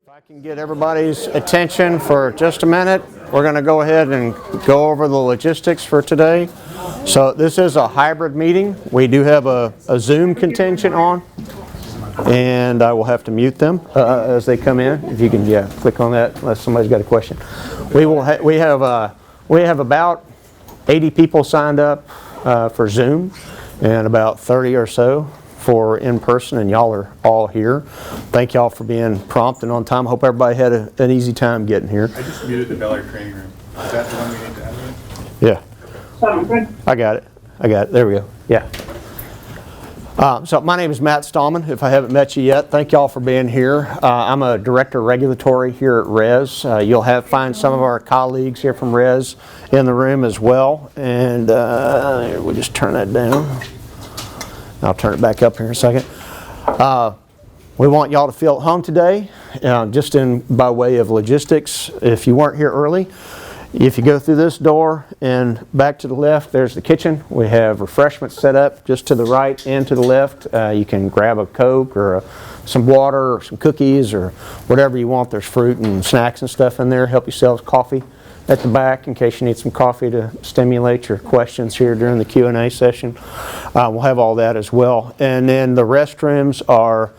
If I can get everybody's attention for just a minute, we're going to go ahead and go over the logistics for today. So this is a hybrid meeting. We do have a Zoom contingent on, and I will have to mute them as they come in. If you can, click on that unless somebody's got a question. We have about 80 people signed up for Zoom, and about 30 or so for in-person, and y'all are all here. Thank y'all for being prompt and on time. Hope everybody had an easy time getting here. I just muted the Bel Air training room. Is that the one we need to add? Yeah. I got it. There we go. Yeah. So my name is Matt Stallman, if I haven't met you yet. Thank y'all for being here. I'm a Director of Regulatory here at RES. You'll find some of our colleagues here from RES in the room as well. And we'll just turn that down. I'll turn it back up here in a second. We want y'all to feel at home today, just by way of logistics. If you weren't here early, if you go through this door and back to the left, there's the kitchen. We have refreshments set up just to the right and to the left. You can grab a Coke or some water or some cookies or whatever you want. There's fruit and snacks and stuff in there. Help yourselves. Coffee at the back in case you need some coffee to stimulate your questions here during the Q&A session. We'll have all that as well. And then the restrooms are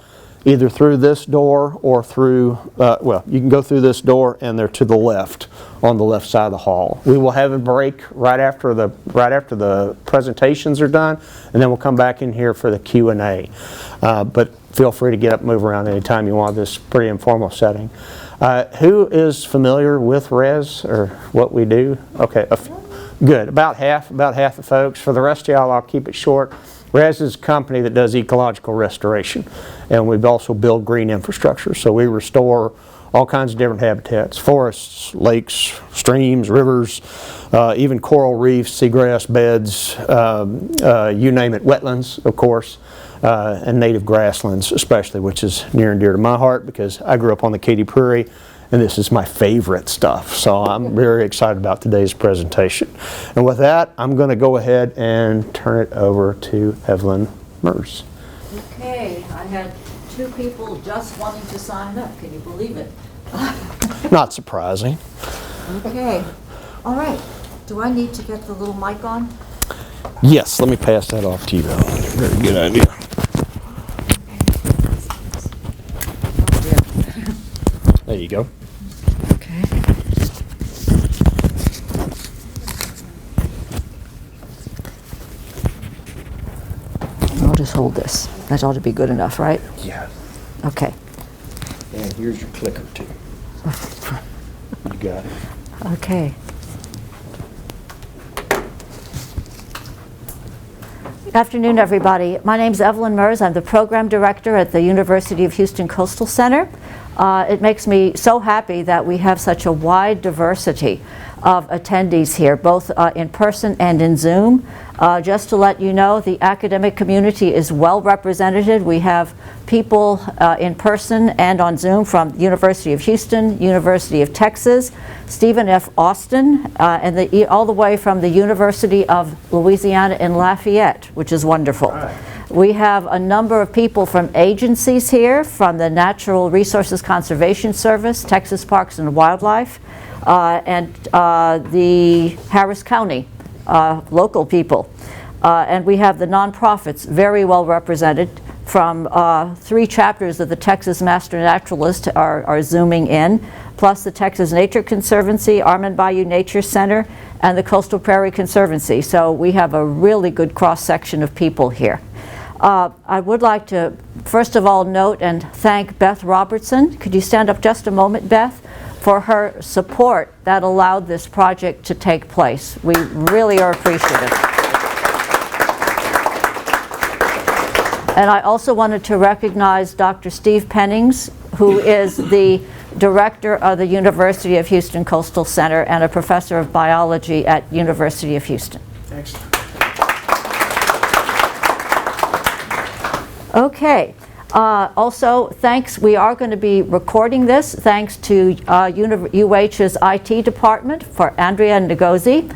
either through this door or through, you can go through this door and they're to the left, on the left side of the hall. We will have a break right after the presentations are done, and then we'll come back in here for the Q&A. But feel free to get up and move around anytime you want. This is a pretty informal setting. Who is familiar with RES or what we do? Okay, good. About half the folks. For the rest of y'all, I'll keep it short. RES is a company that does ecological restoration, and we also build green infrastructure. So we restore all kinds of different habitats: forests, lakes, streams, rivers, even coral reefs, seagrass beds, you name it, wetlands, of course. And native grasslands especially, which is near and dear to my heart because I grew up on the Katy Prairie and this is my favorite stuff. So I'm very excited about today's presentation. And with that, I'm going to go ahead and turn it over to Evelyn Mers. Okay, I had 2 people just wanting to sign up. Can you believe it? Not surprising. Okay, all right. Do I need to get the little mic on? Yes, let me pass that off to you. Very good idea. There you go. Okay. I'll just hold this. That ought to be good enough, right? Yeah. Okay. And here's your clicker too. You got it. Okay. Good afternoon, everybody. My name is Evelyn Mers. I'm the Program Director at the University of Houston Coastal Center. It makes me so happy that we have such a wide diversity of attendees here, both in person and in Zoom. Just to let you know, the academic community is well represented. We have people in person and on Zoom from the University of Houston, University of Texas, Stephen F. Austin, and all the way from the University of Louisiana in Lafayette, which is wonderful. Right. We have a number of people from agencies here, from the Natural Resources Conservation Service, Texas Parks and Wildlife, and the Harris County local people. And we have the nonprofits very well represented. From 3 chapters of the Texas Master Naturalist are zooming in, plus the Texas Nature Conservancy, Armand Bayou Nature Center, and the Coastal Prairie Conservancy. So we have a really good cross-section of people here. I would like to, first of all, note and thank Beth Robertson. Could you stand up just a moment, Beth, for her support that allowed this project to take place. We really are appreciative. And I also wanted to recognize Dr. Steve Pennings, who is the director of the University of Houston Coastal Center and a professor of biology at University of Houston. Excellent. Okay. Also, thanks, we are going to be recording this, thanks to UH's IT department for Andrea Ngozi.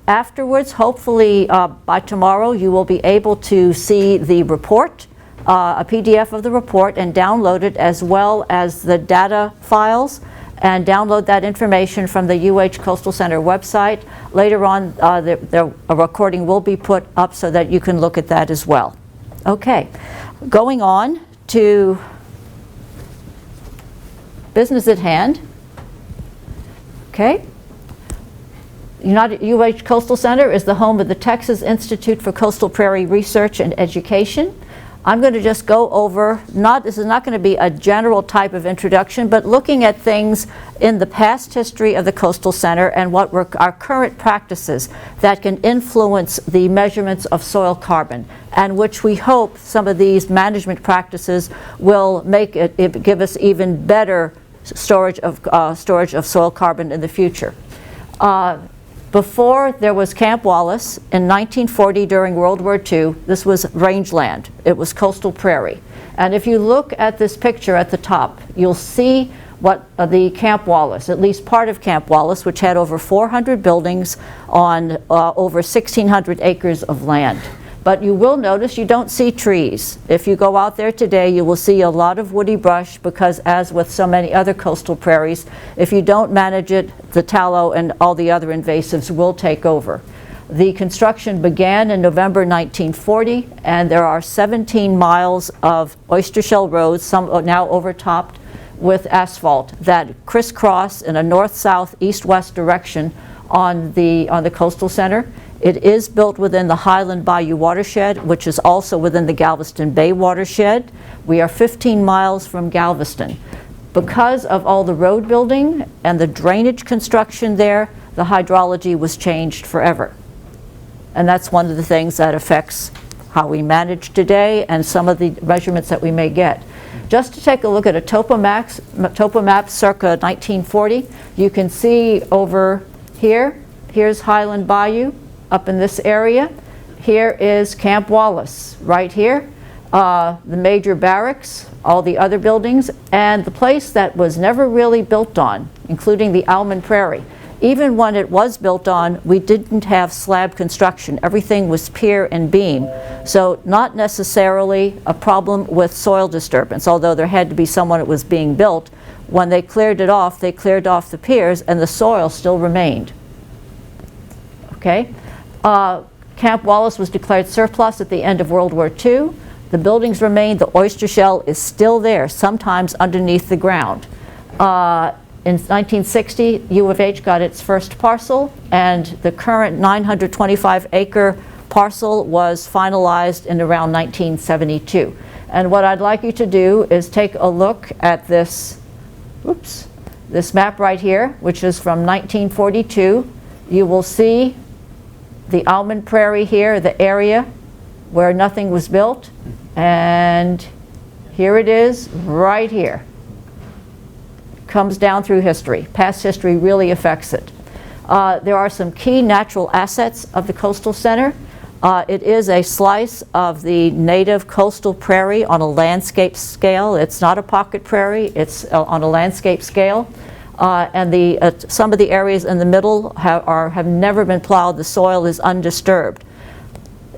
Afterwards, hopefully by tomorrow, you will be able to see the report a PDF of the report and download it, as well as the data files, and download that information from the UH Coastal Center website. Later on, a recording will be put up so that you can look at that as well. Okay, going on to business at hand. Okay. UH Coastal Center is the home of the Texas Institute for Coastal Prairie Research and Education. I'm going to just go over, this is not going to be a general type of introduction, but looking at things in the past history of the Coastal Center and what were our current practices that can influence the measurements of soil carbon, and which we hope some of these management practices will make it give us even better storage of soil carbon in the future. Before there was Camp Wallace, in 1940 during World War II, this was rangeland. It was coastal prairie. And if you look at this picture at the top, you'll see what the Camp Wallace, at least part of Camp Wallace, which had over 400 buildings on over 1,600 acres of land. But you will notice you don't see trees. If you go out there today, you will see a lot of woody brush because, as with so many other coastal prairies, if you don't manage it, the tallow and all the other invasives will take over. The construction began in November 1940, and there are 17 miles of oyster shell roads, some now overtopped with asphalt, that crisscross in a north-south, east-west direction on the Coastal Center. It is built within the Highland Bayou watershed, which is also within the Galveston Bay watershed. We are 15 miles from Galveston. Because of all the road building and the drainage construction there, the hydrology was changed forever. And that's one of the things that affects how we manage today and some of the measurements that we may get. Just to take a look at a topo map circa 1940, you can see over here, here's Highland Bayou, up in this area. Here is Camp Wallace, right here. The major barracks, all the other buildings, and the place that was never really built on, including the Almond Prairie. Even when it was built on, we didn't have slab construction. Everything was pier and beam. So not necessarily a problem with soil disturbance, although there had to be someone that was being built. When they cleared it off, they cleared off the piers and the soil still remained. Okay. Camp Wallace was declared surplus at the end of World War II. The buildings remained. The oyster shell is still there, sometimes underneath the ground. In 1960, U of H got its first parcel, and the current 925-acre parcel was finalized in around 1972. And what I'd like you to do is take a look at this, this map right here, which is from 1942. You will see the Almond Prairie here, the area where nothing was built, and here it is right here. Comes down through history. Past history really affects it. There are some key natural assets of the Coastal Center. It is a slice of the native coastal prairie on a landscape scale. It's not a pocket prairie, it's on a landscape scale. And some of the areas in the middle have never been plowed. The soil is undisturbed.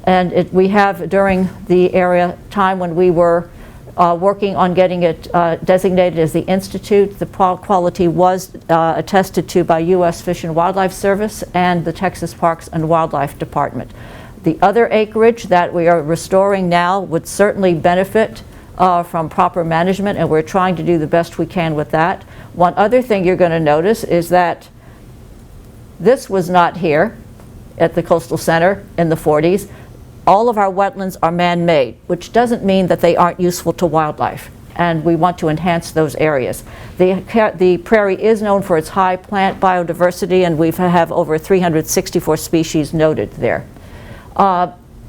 And we have, during the time when we were working on getting it designated as the Institute, the quality was attested to by U.S. Fish and Wildlife Service and the Texas Parks and Wildlife Department. The other acreage that we are restoring now would certainly benefit from proper management, and we're trying to do the best we can with that. One other thing you're going to notice is that this was not here at the Coastal Center in the 40s. All of our wetlands are man-made, which doesn't mean that they aren't useful to wildlife, and we want to enhance those areas. The prairie is known for its high plant biodiversity, and we have over 364 species noted there.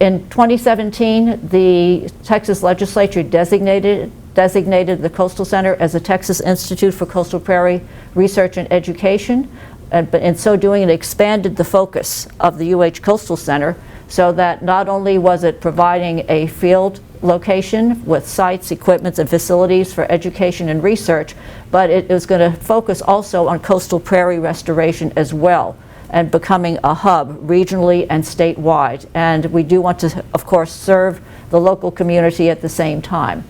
In 2017, the Texas legislature designated the Coastal Center as the Texas Institute for Coastal Prairie Research and Education, but in so doing, it expanded the focus of the UH Coastal Center so that not only was it providing a field location with sites, equipment, and facilities for education and research, but it was going to focus also on coastal prairie restoration as well. and becoming a hub regionally and statewide. And we do want to, of course, serve the local community at the same time.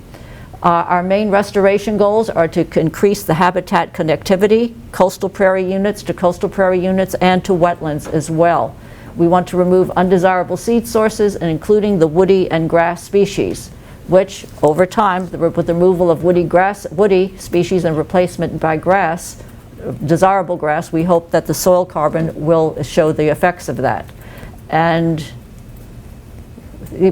Our main restoration goals are to increase the habitat connectivity, coastal prairie units to coastal prairie units, and to wetlands as well. We want to remove undesirable seed sources, and including the woody and grass species, which over time, with the removal of woody species and replacement by grass, desirable grass, we hope that the soil carbon will show the effects of that. And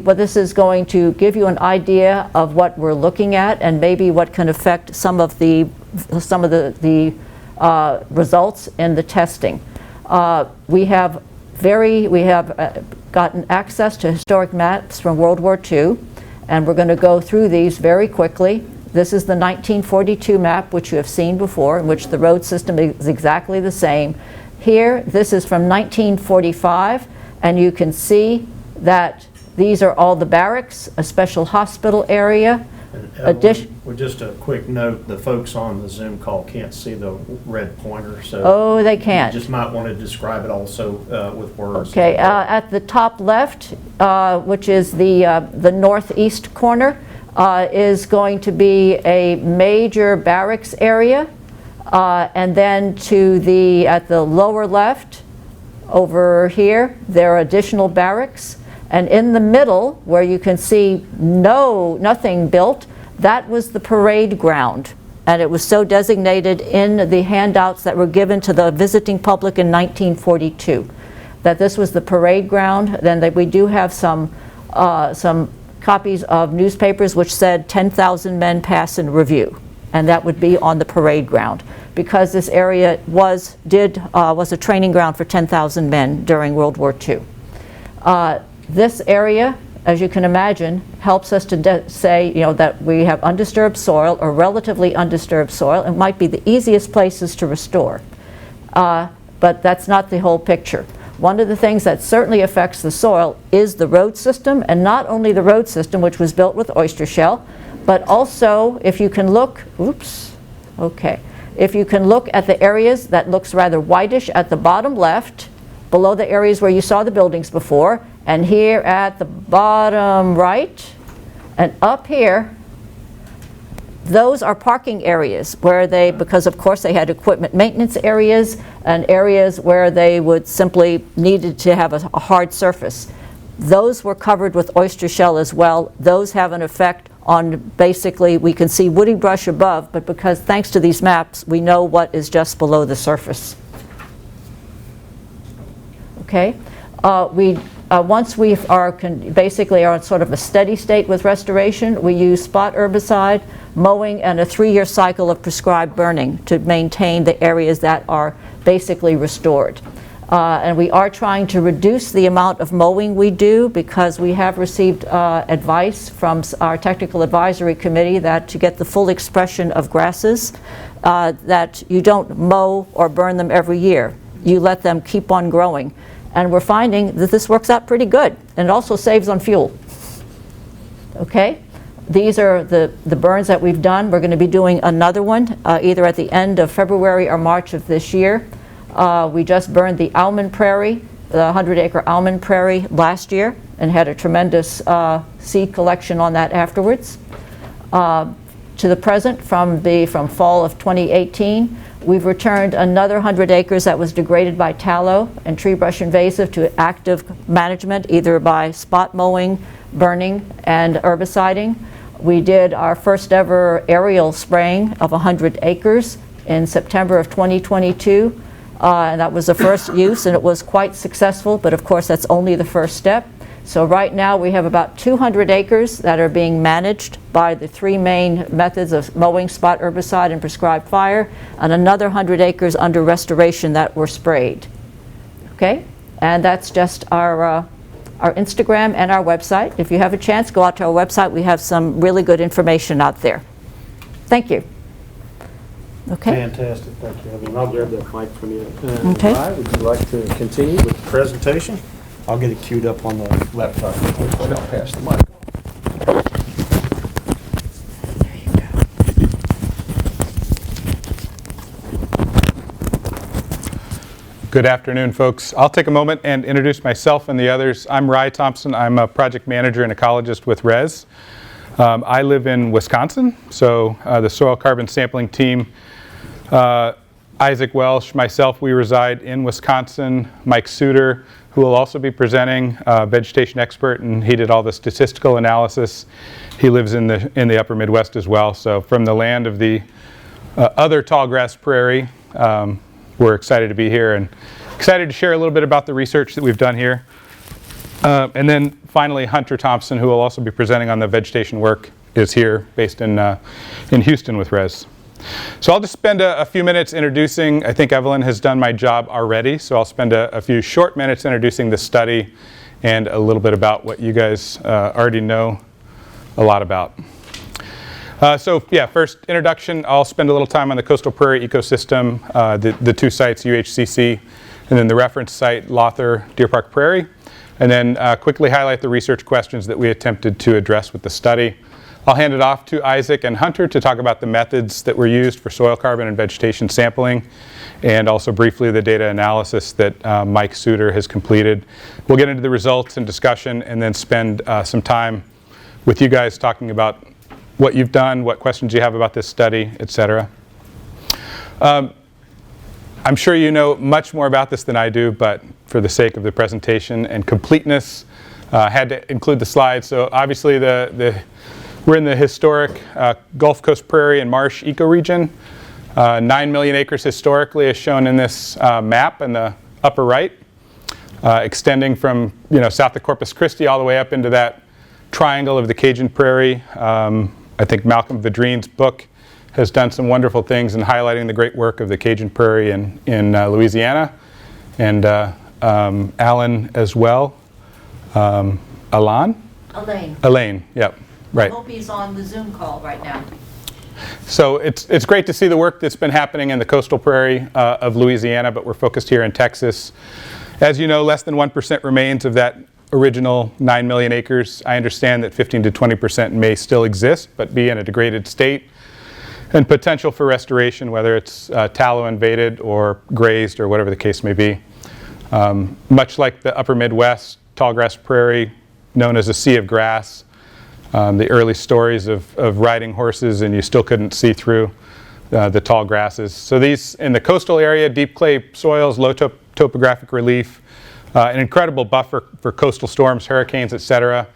but this is going to give you an idea of what we're looking at and maybe what can affect some of the results in the testing. We have gotten access to historic maps from World War II, and we're going to go through these very quickly. This is the 1942 map, which you have seen before, in which the road system is exactly the same. Here, this is from 1945, and you can see that these are all the barracks, a special hospital area. With just a quick note, the folks on the Zoom call can't see the red pointer, so. Oh, they can't. You just might want to describe it also with words. Okay, at the top left, which is the northeast corner, is going to be a major barracks area. And then at the lower left, over here, there are additional barracks. And in the middle, where you can see nothing built, that was the parade ground. And it was so designated in the handouts that were given to the visiting public in 1942, that this was the parade ground. Then we do have some copies of newspapers which said 10,000 men pass in review. And that would be on the parade ground, because this area was a training ground for 10,000 men during World War II. This area, as you can imagine, helps us to say, that we have undisturbed soil or relatively undisturbed soil. It might be the easiest places to restore, but that's not the whole picture. One of the things that certainly affects the soil is the road system, and not only the road system, which was built with oyster shell, but also, if you can look, if you can look at the areas that looks rather whitish at the bottom left, below the areas where you saw the buildings before, and here at the bottom right, and up here, those are parking areas where because of course they had equipment maintenance areas and areas where they would simply needed to have a hard surface. Those were covered with oyster shell as well. Those have an effect on, basically, we can see woody brush above, but because thanks to these maps, we know what is just below the surface. Okay, once we basically are in sort of a steady state with restoration, we use spot herbicide, mowing, and a 3-year cycle of prescribed burning to maintain the areas that are basically restored. And we are trying to reduce the amount of mowing we do, because we have received advice from our technical advisory committee that to get the full expression of grasses, that you don't mow or burn them every year. You let them keep on growing. And we're finding that this works out pretty good, and it also saves on fuel. Okay, these are the burns that we've done. We're going to be doing another one either at the end of February or March of this year. We just burned the almond prairie, the 100-acre almond prairie last year, and had a tremendous seed collection on that afterwards. To the present, from fall of 2018, we've returned another 100 acres that was degraded by tallow and tree brush invasive to active management, either by spot mowing, burning, and herbiciding. We did our first ever aerial spraying of 100 acres in September of 2022. And that was the first use, and it was quite successful, but of course that's only the first step. So right now we have about 200 acres that are being managed by the 3 main methods of mowing, spot herbicide, and prescribed fire, and another 100 acres under restoration that were sprayed. Okay, and that's just our Instagram and our website. If you have a chance, go out to our website. We have some really good information out there. Thank you. Okay. Fantastic, thank you, Evelyn. I'll grab that mic from you. Okay. Hi, would you like to continue with the presentation? I'll get it queued up on the laptop. I'll pass the mic. There you go. Good afternoon, folks. I'll take a moment and introduce myself and the others. I'm Rye Thompson. I'm a project manager and ecologist with RES. I live in Wisconsin, so the soil carbon sampling team, Isaac Welsh, myself, we reside in Wisconsin. Mike Suter, who will also be presenting, vegetation expert, and he did all the statistical analysis. He lives in the upper Midwest as well. So from the land of the other tallgrass prairie, we're excited to be here and excited to share a little bit about the research that we've done here. And then finally, Hunter Thompson, who will also be presenting on the vegetation work, is here based in Houston with RES. So I'll just spend a few minutes introducing. I think Evelyn has done my job already, so I'll spend a few short minutes introducing the study and a little bit about what you guys already know a lot about. So yeah, first introduction, I'll spend a little time on the coastal prairie ecosystem, the two sites, UHCC, and then the reference site, Lothar Deer Park Prairie, and then quickly highlight the research questions that we attempted to address with the study. I'll hand it off to Isaac and Hunter to talk about the methods that were used for soil carbon and vegetation sampling, and also briefly the data analysis that Mike Suter has completed. We'll get into the results and discussion, and then spend some time with you guys talking about what you've done, what questions you have about this study, etc. I'm sure you know much more about this than I do, but for the sake of the presentation and completeness, I had to include the slides. So obviously we're in the historic Gulf Coast Prairie and Marsh ecoregion. 9 million acres historically is shown in this map in the upper right, extending from south of Corpus Christi all the way up into that triangle of the Cajun Prairie. I think Malcolm Vadreen's book has done some wonderful things in highlighting the great work of the Cajun Prairie in Louisiana, and Alan as well. Elaine, yep, right. I hope he's on the Zoom call right now. So it's great to see the work that's been happening in the coastal prairie of Louisiana, but we're focused here in Texas. As you know, less than 1% remains of that original 9 million acres. I understand that 15 to 20% may still exist, but be in a degraded state, and potential for restoration, whether it's tallow invaded or grazed or whatever the case may be. Much like the upper Midwest tallgrass prairie, known as a sea of grass, the early stories of riding horses and you still couldn't see through the tall grasses. So these, in the coastal area, deep clay soils, low topographic relief, an incredible buffer for coastal storms, hurricanes, etc.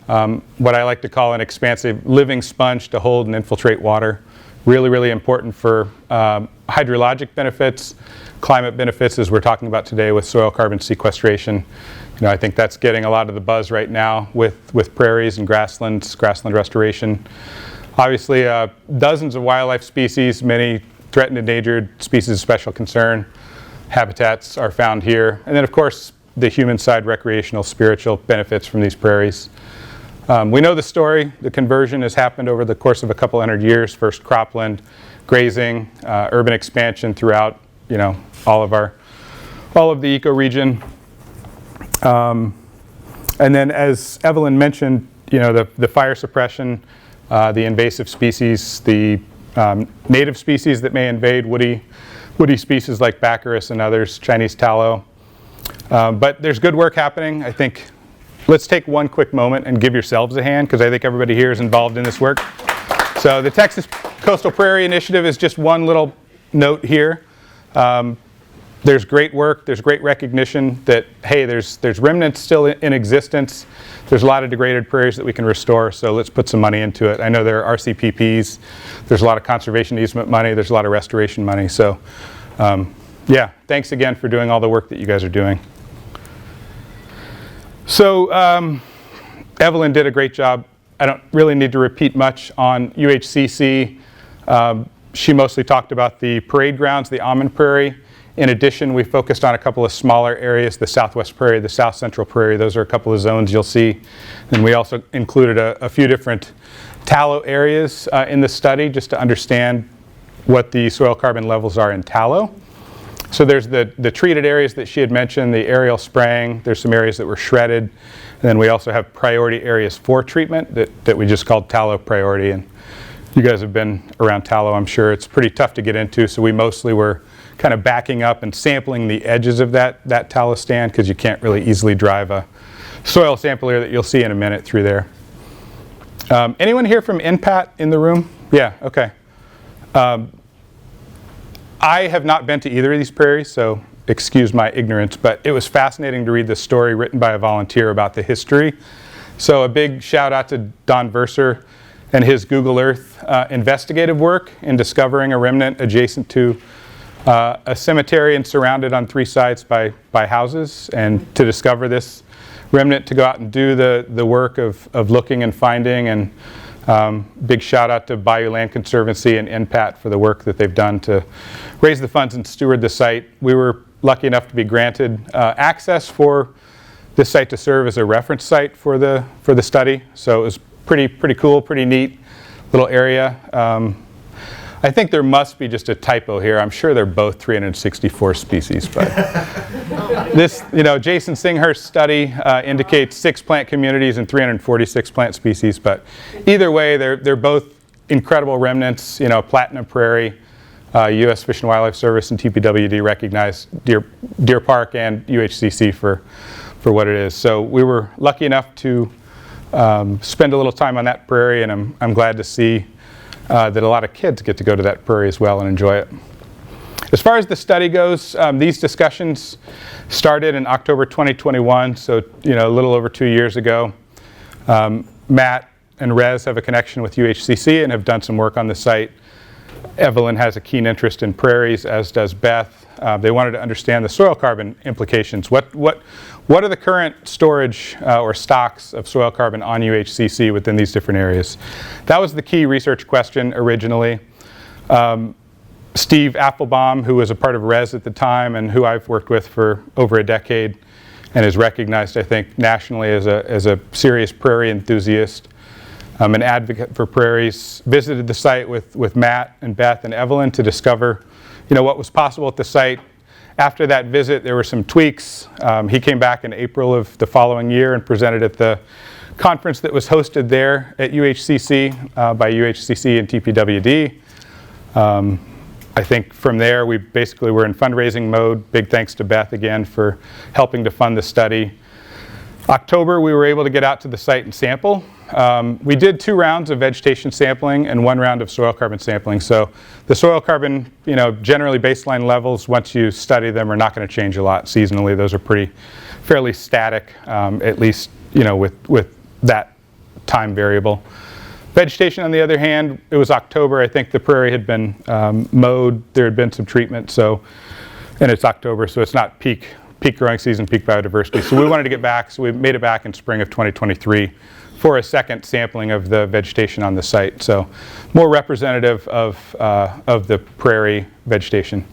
What I like to call an expansive living sponge to hold and infiltrate water. Really, really important for hydrologic benefits, climate benefits, as we're talking about today with soil carbon sequestration. I think that's getting a lot of the buzz right now with prairies and grasslands, grassland restoration. Obviously, dozens of wildlife species, many threatened endangered species of special concern habitats are found here. And then, of course, the human side, recreational, spiritual benefits from these prairies. We know the story. The conversion has happened over the course of a couple hundred years. First cropland, grazing, urban expansion throughout, all of the ecoregion. And then, as Evelyn mentioned, the fire suppression, the invasive species, the native species that may invade woody species like baccharis and others, Chinese tallow. But there's good work happening. I think let's take one quick moment and give yourselves a hand, because I think everybody here is involved in this work. So the Texas Coastal Prairie Initiative is just one little note here. There's great work, there's great recognition that, hey, there's remnants still in existence. There's a lot of degraded prairies that we can restore, so let's put some money into it. I know there are RCPPs, there's a lot of conservation easement money, there's a lot of restoration money. So yeah, thanks again for doing all the work that you guys are doing. So Evelyn did a great job. I don't really need to repeat much on UHCC. She mostly talked about the parade grounds, the almond prairie. In addition, we focused on a couple of smaller areas, the southwest prairie, the south central prairie. Those are a couple of zones you'll see. And we also included a few different tallow areas in the study, just to understand what the soil carbon levels are in tallow. So there's the treated areas that she had mentioned, the aerial spraying. There's some areas that were shredded. And then we also have priority areas for treatment that we just called tallow priority. And you guys have been around tallow, I'm sure. It's pretty tough to get into, so we mostly were kind of backing up and sampling the edges of that tallow stand, because you can't really easily drive a soil sampler that you'll see in a minute through there. Anyone here from NPAT in the room? Yeah, okay. I have not been to either of these prairies, so excuse my ignorance, but it was fascinating to read this story written by a volunteer about the history. So a big shout out to Don Verser and his Google Earth investigative work in discovering a remnant adjacent to a cemetery and surrounded on 3 sides by houses, and to discover this remnant, to go out and do the work of looking and finding. And big shout out to Bayou Land Conservancy and NPAT for the work that they've done to raise the funds and steward the site. We were lucky enough to be granted access for this site to serve as a reference site for the study. So it was pretty cool, pretty neat little area. I think there must be just a typo here. I'm sure they're both 364 species, but this, Jason Singhurst's study indicates 6 plant communities and 346 plant species. But either way, they're both incredible remnants. Platinum Prairie, U.S. Fish and Wildlife Service and TPWD recognized Deer Park and UHCC for what it is. So we were lucky enough to spend a little time on that prairie, and I'm glad to see that a lot of kids get to go to that prairie as well and enjoy it. As far as the study goes, these discussions started in October 2021, so a little over 2 years ago. Matt and Rez have a connection with UHCC and have done some work on the site. Evelyn has a keen interest in prairies, as does Beth. They wanted to understand the soil carbon implications. What are the current storage or stocks of soil carbon on UHCC within these different areas? That was the key research question originally. Steve Applebaum, who was a part of RES at the time and who I've worked with for over a decade and is recognized, I think, nationally as a serious prairie enthusiast, an advocate for prairies, visited the site with Matt and Beth and Evelyn to discover what was possible at the site. After that visit, there were some tweaks. He came back in April of the following year and presented at the conference that was hosted there at UHCC by UHCC and TPWD. I think from there, we basically were in fundraising mode. Big thanks to Beth again for helping to fund the study. October, we were able to get out to the site and sample. We did 2 rounds of vegetation sampling and 1 round of soil carbon sampling. So the soil carbon, generally baseline levels, once you study them, are not going to change a lot seasonally. Those are fairly static, at least, with that time variable. Vegetation, on the other hand, it was October. I think the prairie had been mowed. There had been some treatment, and it's October, so it's not peak growing season, peak biodiversity. So we wanted to get back, so we made it back in spring of 2023 for a second sampling of the vegetation on the site. So more representative of the prairie vegetation.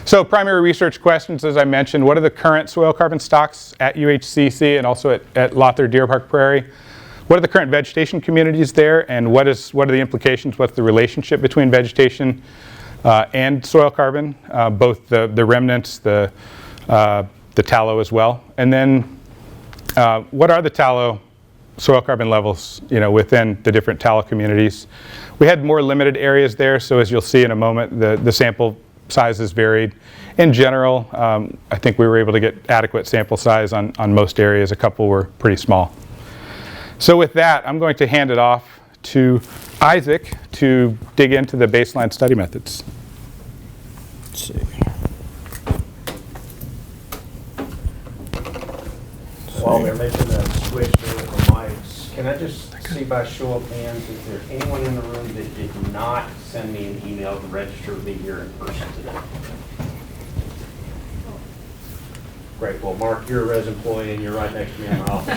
So primary research questions, as I mentioned: what are the current soil carbon stocks at UHCC and also at Lothar Deer Park Prairie? What are the current vegetation communities there, and what are the implications? What's the relationship between vegetation and soil carbon, both the remnants, the tallow as well? And then what are the tallow soil carbon levels within the different tallow communities? We had more limited areas there, so as you'll see in a moment, the sample sizes varied. In general, I think we were able to get adequate sample size on most areas. A couple were pretty small. So with that, I'm going to hand it off to Isaac to dig into the baseline study methods. Let's see. While they're making the switch there with the mics, can I just see by show of hands, is there anyone in the room that did not send me an email to register to be here in person today? Great. Well, Mark, you're a RES employee and you're right next to me in my office.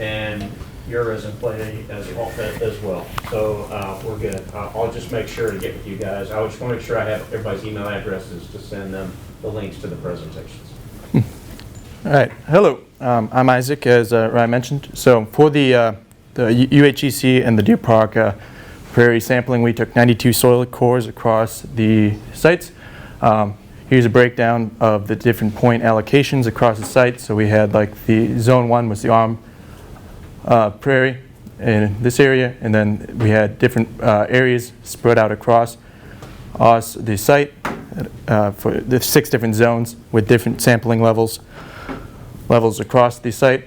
And you're a RES employee as well. So we're good. I'll just make sure to get with you guys. I just want to make sure I have everybody's email addresses to send them the links to the presentations. All right. Hello. I'm Isaac, as Ryan mentioned. So for the UHCC and the Deer Park Prairie sampling, we took 92 soil cores across the sites. Here's a breakdown of the different point allocations across the site. So we had the zone 1 was the arm prairie in this area, and then we had different areas spread out across the site. for the 6 different zones with different sampling levels across the site.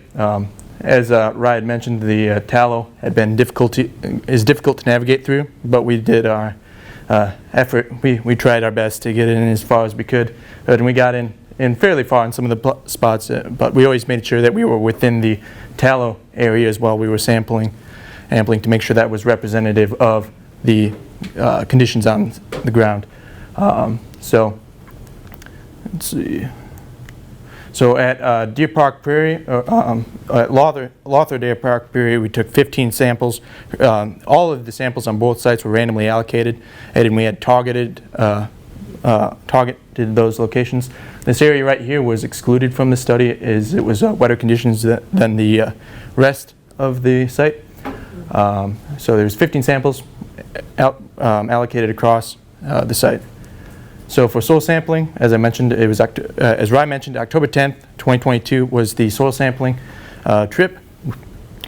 As Ryan had mentioned, the tallow had been difficult to navigate through, but we did our effort. We tried our best to get in as far as we could, and we got in fairly far in some of the spots, but we always made sure that we were within the tallow areas while we were sampling to make sure that was representative of the conditions on the ground. So let's see. So at Deer Park Prairie, at Lothar Deer Park Prairie, we took 15 samples. All of the samples on both sites were randomly allocated, and we had targeted those locations. This area right here was excluded from the study as it was wetter conditions than the rest of the site. So there's 15 samples allocated across the site. So for soil sampling, as I mentioned, it was as Ryan mentioned, October 10th, 2022 was the soil sampling trip.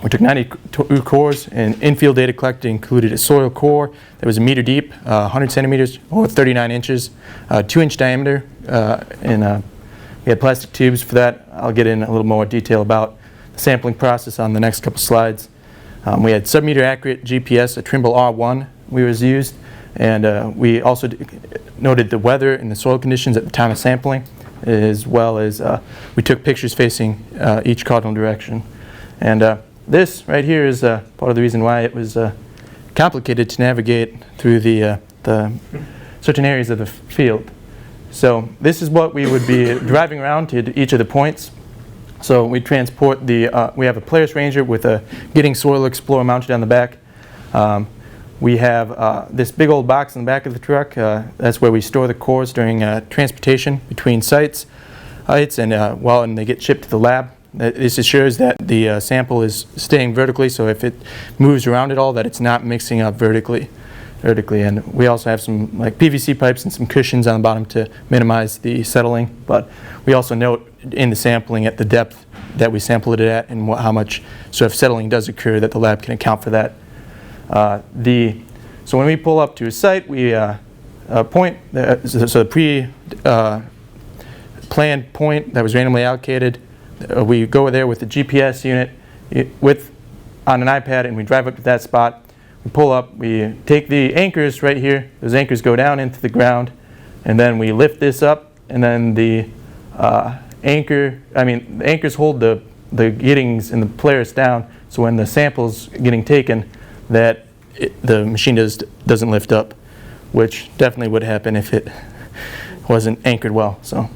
We took 92 cores, and infield data collected included a soil core that was 1 meter deep, 100 centimeters or 39 inches, 2-inch diameter, and we had plastic tubes for that. I'll get in a little more detail about the sampling process on the next couple slides. We had sub-meter accurate GPS, a Trimble R1 was used, and we also noted the weather and the soil conditions at the time of sampling, as well as we took pictures facing each cardinal direction. And this right here is part of the reason why it was complicated to navigate through the certain areas of the field. So this is what we would be driving around to each of the points. So we transport we have a Polaris Ranger with a Getting Soil Explorer mounted on the back. We have this big old box in the back of the truck. That's where we store the cores during transportation between sites and they get shipped to the lab. This assures that the sample is staying vertically, so if it moves around at all, that it's not mixing up vertically. And we also have some like PVC pipes and some cushions on the bottom to minimize the settling. But we also note in the sampling at the depth that we sampled it at and how much, so if settling does occur, that the lab can account for that. So when we pull up to a site, we point, so the pre-planned point that was randomly allocated, we go there with the GPS unit on an iPad, and we drive up to that spot. We pull up, we take the anchors right here, those anchors go down into the ground, and then we lift this up, and then the anchors hold the Giddings and the Polaris down, so when the sample's getting taken, that the machine doesn't lift up, which definitely would happen if it wasn't anchored well. So,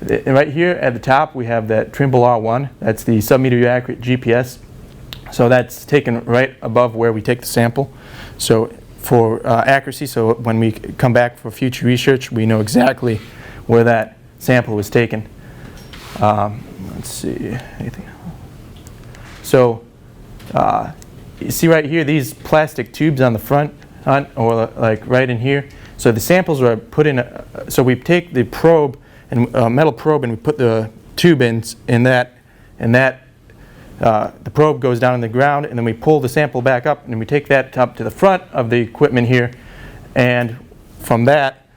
and right here at the top we have that Trimble R1. That's the sub-meter accurate GPS. So that's taken right above where we take the sample. So for accuracy, so when we come back for future research, we know exactly where that sample was taken. Let's see, anything else? So you see right here these plastic tubes on the front, or like right in here. So the samples are put in, so we take the probe, and metal probe, and we put the tube in that, the probe goes down in the ground, and then we pull the sample back up, and we take that up to the front of the equipment here, and from that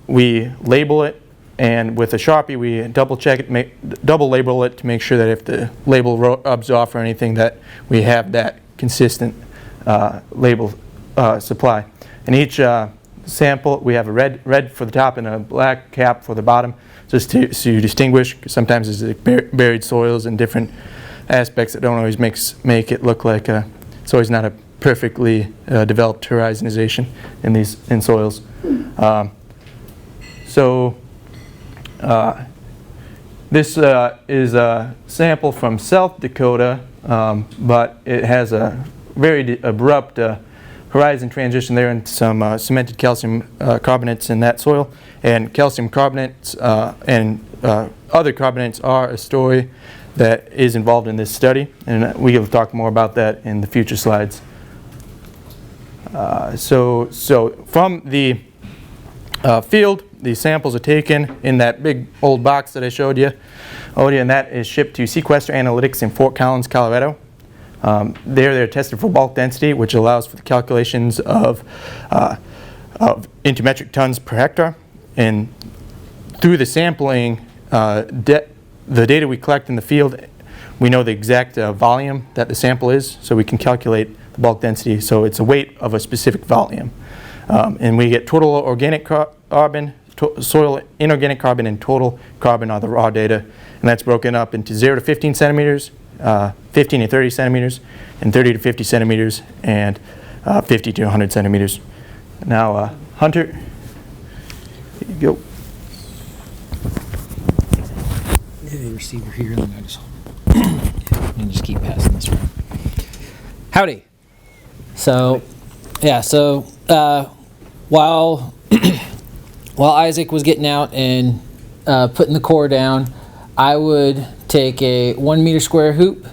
we label it, and with a Sharpie we double check it, double label it to make sure that if the label rubs off or anything, that we have that consistent label supply. And each sample, we have a red for the top and a black cap for the bottom, just to distinguish, because sometimes there's buried soils and different aspects that don't always make it look like it's always not a perfectly developed horizonization in soils. This is a sample from South Dakota, but it has a very abrupt horizon transition there and some cemented calcium carbonates in that soil. And calcium carbonates and other carbonates are a story that is involved in this study, and we will talk more about that in the future slides. So from the field, the samples are taken in that big old box that I showed you, and that is shipped to Sequester Analytics in Fort Collins, Colorado. They're tested for bulk density, which allows for the calculations of into metric tons per hectare. And through the sampling, the data we collect in the field, we know the exact volume that the sample is, so we can calculate the bulk density. So it's a weight of a specific volume. And we get total organic carbon, soil inorganic carbon, and total carbon are the raw data. And that's broken up into 0 to 15 centimeters, 15 to 30 centimeters, and 30 to 50 centimeters, and 50 to 100 centimeters. Now, Hunter, here you go. The receiver here, and then I just and just keep passing this around. Howdy. So, yeah. So while while Isaac was getting out and putting the core down, I would take a 1 meter square hoop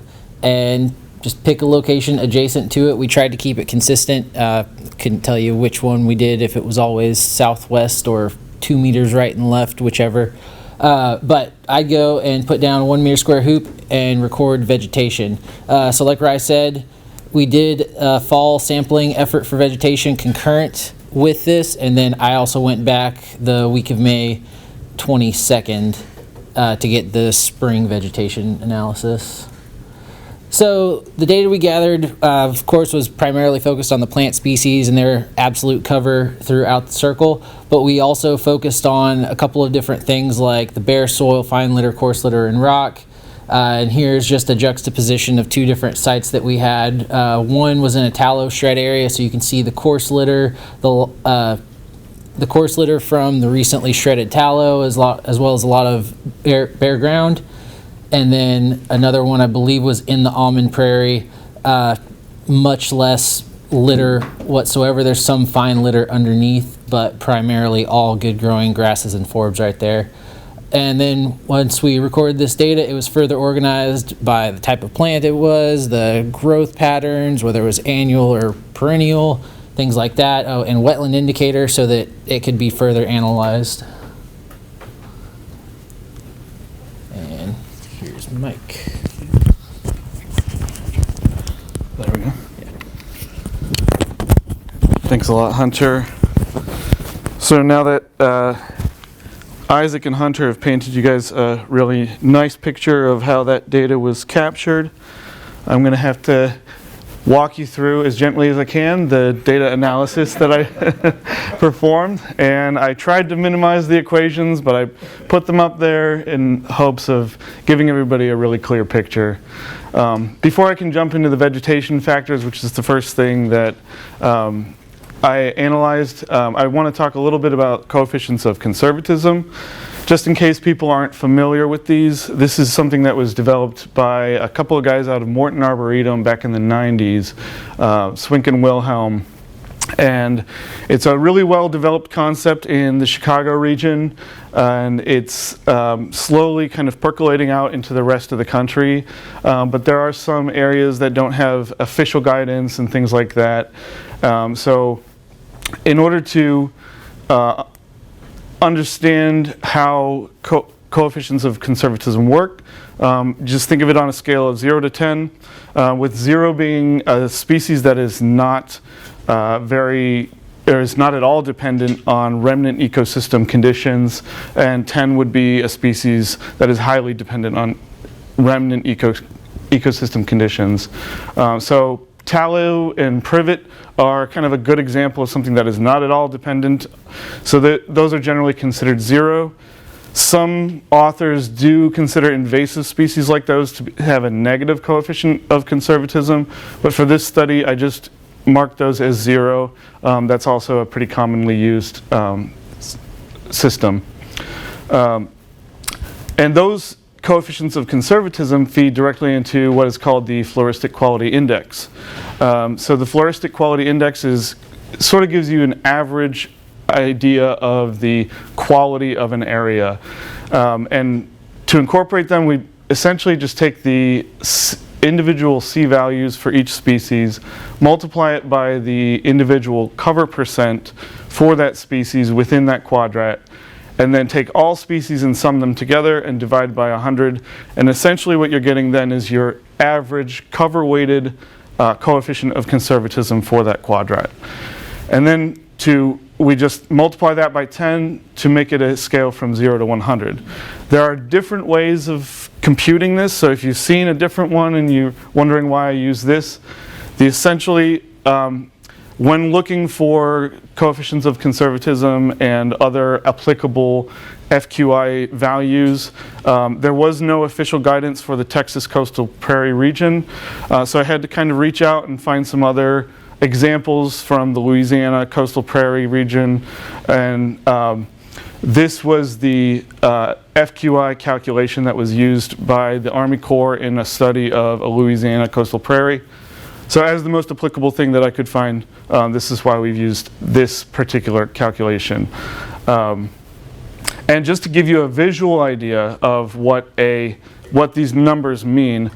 and just pick a location adjacent to it. We tried to keep it consistent. Couldn't tell you which one we did, if it was always southwest or 2 meters right and left, whichever. But I'd go and put down a 1 meter square hoop and record vegetation. So like Rye said, we did a fall sampling effort for vegetation concurrent with this, and then I also went back the week of May 22nd to get the spring vegetation analysis. So the data we gathered, of course, was primarily focused on the plant species and their absolute cover throughout the circle, but we also focused on a couple of different things like the bare soil, fine litter, coarse litter, and rock. And here's just a juxtaposition of two different sites that we had. One was in a tallow shred area, so you can see the coarse litter, the coarse litter from the recently shredded tallow, as well as a lot of bare ground. And then another one I believe was in the almond prairie, much less litter whatsoever. There's some fine litter underneath, but primarily all good growing grasses and forbs right there. And then once we recorded this data, it was further organized by the type of plant it was, the growth patterns, whether it was annual or perennial, things like that. Oh, and wetland indicator so that it could be further analyzed. And here's Mike. There we go. Thanks a lot, Hunter. So now that Isaac and Hunter have painted you guys a really nice picture of how that data was captured, I'm going to have to walk you through as gently as I can the data analysis that I performed. And I tried to minimize the equations, but I put them up there in hopes of giving everybody a really clear picture. Before I can jump into the vegetation factors, which is the first thing that I analyzed, I want to talk a little bit about coefficients of conservatism. Just in case people aren't familiar with these, this is something that was developed by a couple of guys out of Morton Arboretum back in the 90s, Swink and Wilhelm. And it's a really well-developed concept in the Chicago region, and it's slowly kind of percolating out into the rest of the country. But there are some areas that don't have official guidance and things like that. So in order to understand how coefficients of conservatism work, just think of it on a scale of 0 to 10, with 0 being a species that is not is not at all dependent on remnant ecosystem conditions, and 10 would be a species that is highly dependent on remnant ecosystem conditions. So tallow and privet are kind of a good example of something that is not at all dependent. So those are generally considered 0. Some authors do consider invasive species like those to have a negative coefficient of conservatism, but for this study I just marked those as 0. That's also a pretty commonly used system. And those coefficients of conservatism feed directly into what is called the floristic quality index. So the floristic quality index sort of gives you an average idea of the quality of an area. And to incorporate them, we essentially just take the individual C values for each species, multiply it by the individual cover percent for that species within that quadrat, and then take all species and sum them together and divide by 100. And essentially what you're getting then is your average cover-weighted coefficient of conservatism for that quadrat. And then to we just multiply that by 10 to make it a scale from 0 to 100. There are different ways of computing this, so if you've seen a different one and you're wondering why I use this, essentially, when looking for coefficients of conservatism and other applicable FQI values, there was no official guidance for the Texas coastal prairie region, so I had to kind of reach out and find some other examples from the Louisiana coastal prairie region, and this was the FQI calculation that was used by the Army Corps in a study of a Louisiana coastal prairie. So as the most applicable thing that I could find, this is why we've used this particular calculation. And just to give you a visual idea of what these numbers mean,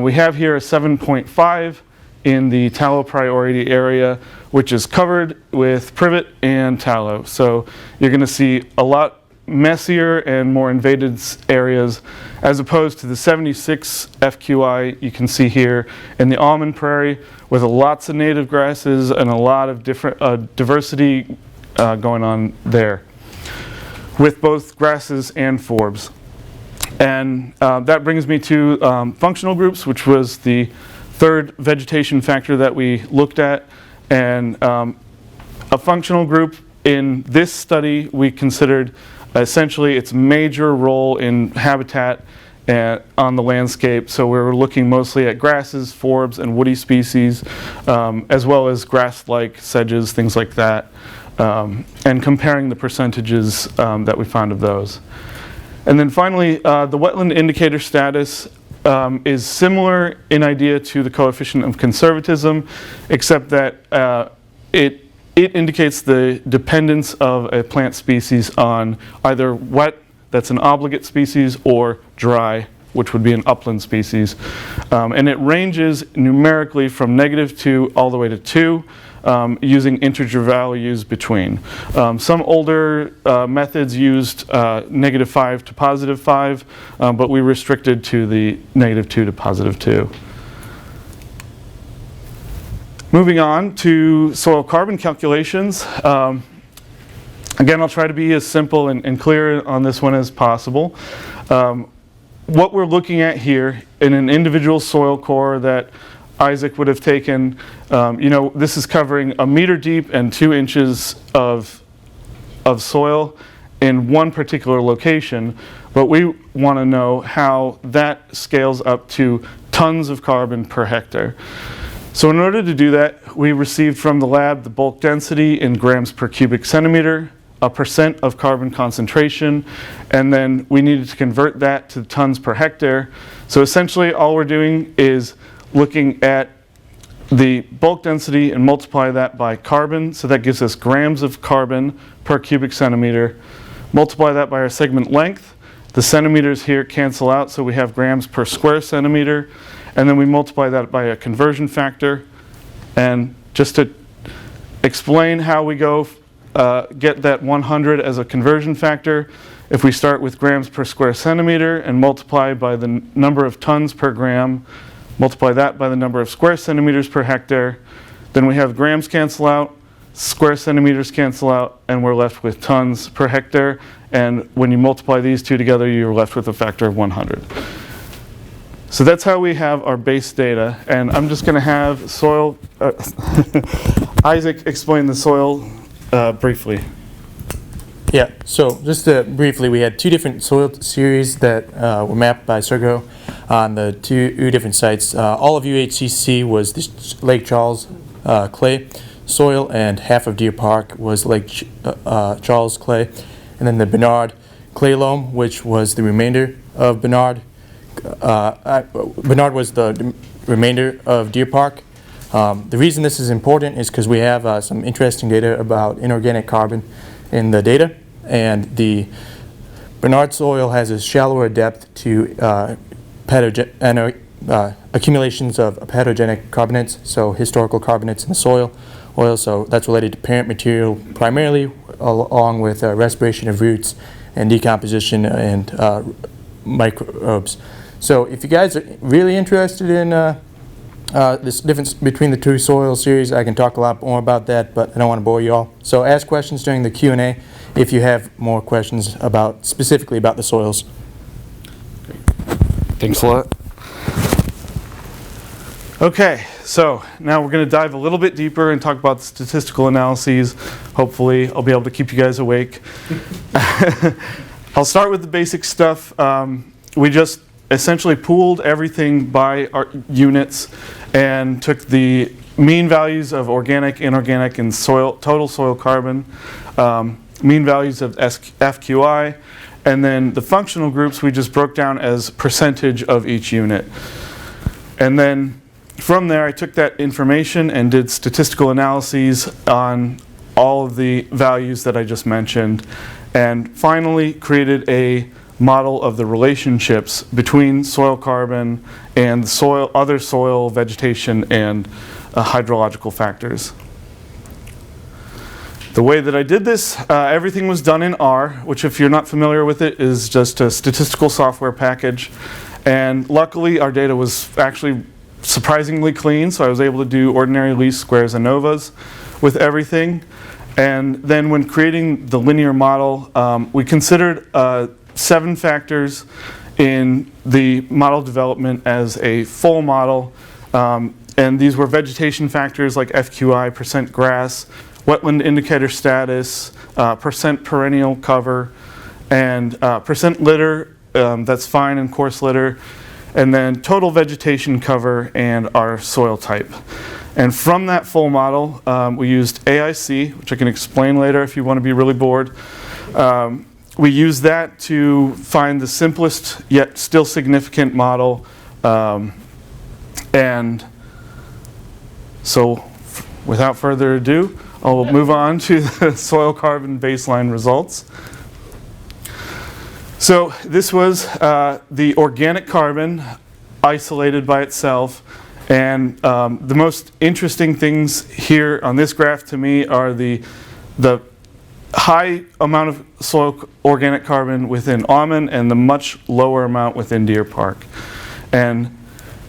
we have here a 7.5 in the tallow priority area, which is covered with privet and tallow. So you're going to see a lot messier and more invaded areas, as opposed to the 76 FQI you can see here in the almond prairie, with lots of native grasses and a lot of different diversity going on there, with both grasses and forbs. And that brings me to functional groups, which was the third vegetation factor that we looked at. And a functional group in this study, we considered essentially its major role in habitat on the landscape. So we were looking mostly at grasses, forbs, and woody species, as well as grass-like sedges, things like that, and comparing the percentages that we found of those. And then finally, the wetland indicator status is similar in idea to the coefficient of conservatism, except that it indicates the dependence of a plant species on either wet, that's an obligate species, or dry, which would be an upland species. And it ranges numerically from -2 all the way to 2, using integer values between. Some older methods used -5 to +5, but we restricted to the -2 to +2. Moving on to soil carbon calculations. Again, I'll try to be as simple and clear on this one as possible. What we're looking at here in an individual soil core that Isaac would have taken, this is covering 1 meter deep and 2 inches of soil in one particular location, but we want to know how that scales up to tons of carbon per hectare. So in order to do that, we received from the lab the bulk density in grams per cubic centimeter, a % of carbon concentration, and then we needed to convert that to tons per hectare. So essentially all we're doing is looking at the bulk density and multiply that by carbon, so that gives us grams of carbon per cubic centimeter. Multiply that by our segment length. The centimeters here cancel out, so we have grams per square centimeter, and then we multiply that by a conversion factor. And just to explain how we get that 100 as a conversion factor, if we start with grams per square centimeter and multiply by the number of tons per gram, multiply that by the number of square centimeters per hectare, then we have grams cancel out, square centimeters cancel out, and we're left with tons per hectare. And when you multiply these two together, you're left with a factor of 100. So that's how we have our base data. And I'm just going to have Isaac explain the soil briefly. Yeah, so just briefly, we had 2 different soil series that were mapped by Sergo on the 2 different sites. All of UHCC was this Lake Charles clay soil, and half of Deer Park was Lake Charles clay. And then the Bernard clay loam, which was the remainder of Bernard. Bernard was the remainder of Deer Park. The reason this is important is because we have some interesting data about inorganic carbon in the data, and the Bernard soil has a shallower depth to accumulations of pathogenic carbonates, so historical carbonates in the soil oil, so that's related to parent material primarily, along with respiration of roots and decomposition and microbes. So if you guys are really interested in This difference between the two soil series, I can talk a lot more about that, but I don't want to bore you all. So ask questions during the Q&A if you have more questions specifically about the soils. Thanks a lot. Okay, so now we're going to dive a little bit deeper and talk about the statistical analyses. Hopefully, I'll be able to keep you guys awake. I'll start with the basic stuff. We just essentially pooled everything by our units and took the mean values of organic, inorganic, and total soil carbon, mean values of FQI, and then the functional groups we just broke down as percentage of each unit. And then from there, I took that information and did statistical analyses on all of the values that I just mentioned, and finally created a model of the relationships between soil carbon and other soil vegetation and hydrological factors. The way that I did this, everything was done in R, which if you're not familiar with it is just a statistical software package. And luckily our data was actually surprisingly clean, so I was able to do ordinary least squares and novas with everything. And then when creating the linear model, we considered 7 factors in the model development as a full model. And these were vegetation factors like FQI, percent grass, wetland indicator status, percent perennial cover, and percent litter, that's fine and coarse litter, and then total vegetation cover and our soil type. And from that full model, we used AIC, which I can explain later if you want to be really bored. We used that to find the simplest yet still significant model. And so without further ado, I'll move on to the soil carbon baseline results. So this was the organic carbon isolated by itself. And the most interesting things here on this graph to me are the high amount of soil organic carbon within almond and the much lower amount within Deer Park. And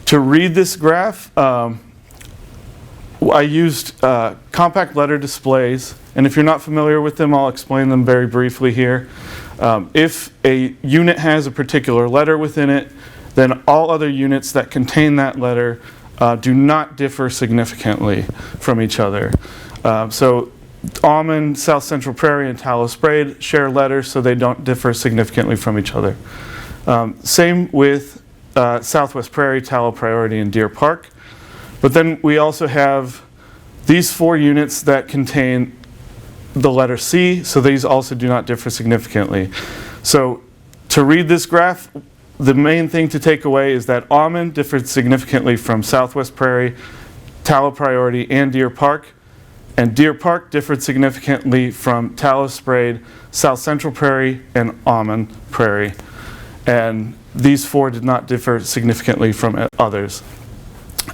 to read this graph, I used compact letter displays, and if you're not familiar with them, I'll explain them very briefly here. If a unit has a particular letter within it, then all other units that contain that letter do not differ significantly from each other. So almond, South Central Prairie, and Tallow Sprayed share letters, so they don't differ significantly from each other. Same with Southwest Prairie, Tallow Priority, and Deer Park. But then we also have these 4 units that contain the letter C, so these also do not differ significantly. So to read this graph, the main thing to take away is that almond differed significantly from Southwest Prairie, Tallow Priority, and Deer Park. And Deer Park differed significantly from Tallow Sprayed, South Central Prairie, and Almond Prairie. And these 4 did not differ significantly from others.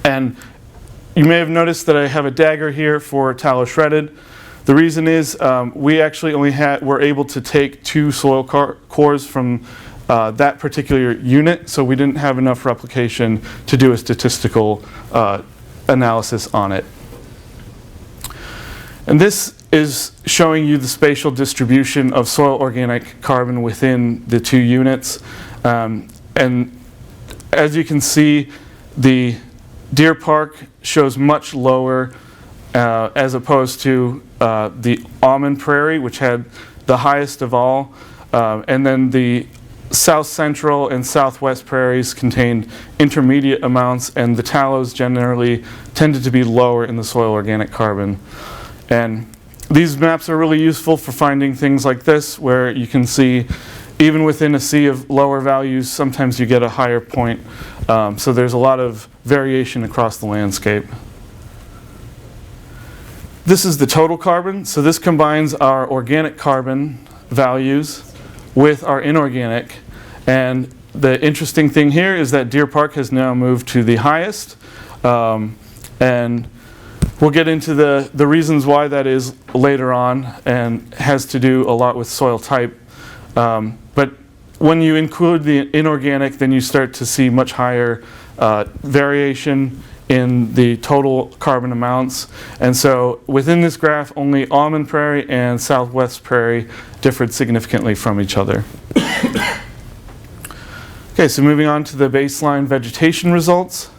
And you may have noticed that I have a dagger here for Tallow Shredded. The reason is we actually only were able to take 2 soil cores from that particular unit, so we didn't have enough replication to do a statistical analysis on it. And this is showing you the spatial distribution of soil organic carbon within the 2 units. And as you can see, the Deer Park shows much lower as opposed to the Almond Prairie, which had the highest of all. And then the South Central and Southwest Prairies contained intermediate amounts, and the tallows generally tended to be lower in the soil organic carbon. And these maps are really useful for finding things like this, where you can see even within a sea of lower values, sometimes you get a higher point. So there's a lot of variation across the landscape. This is the total carbon. So this combines our organic carbon values with our inorganic. And the interesting thing here is that Deer Park has now moved to the highest. And we'll get into the reasons why that is later on, and has to do a lot with soil type. But when you include the inorganic, then you start to see much higher variation in the total carbon amounts. And so within this graph, only Almond Prairie and Southwest Prairie differed significantly from each other. Okay, so moving on to the baseline vegetation results.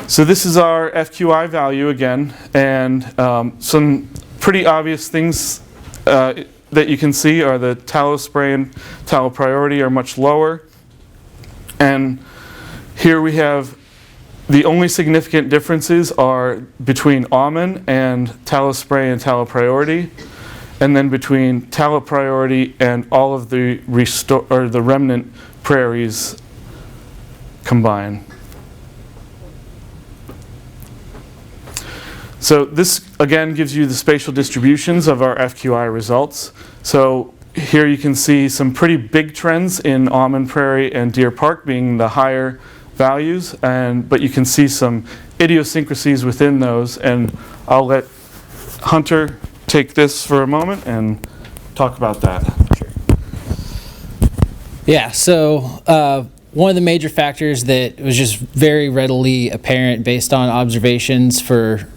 So this is our FQI value again, and some pretty obvious things that you can see are the tallow spray and tallow priority are much lower. And here we have the only significant differences are between almond and tallow spray and tallow priority, and then between tallow priority and all of the the remnant prairies combined. So this again gives you the spatial distributions of our FQI results. So here you can see some pretty big trends in Almond Prairie and Deer Park being the higher values, but you can see some idiosyncrasies within those, and I'll let Hunter take this for a moment and talk about that. Yeah, so one of the major factors that was just very readily apparent based on observations for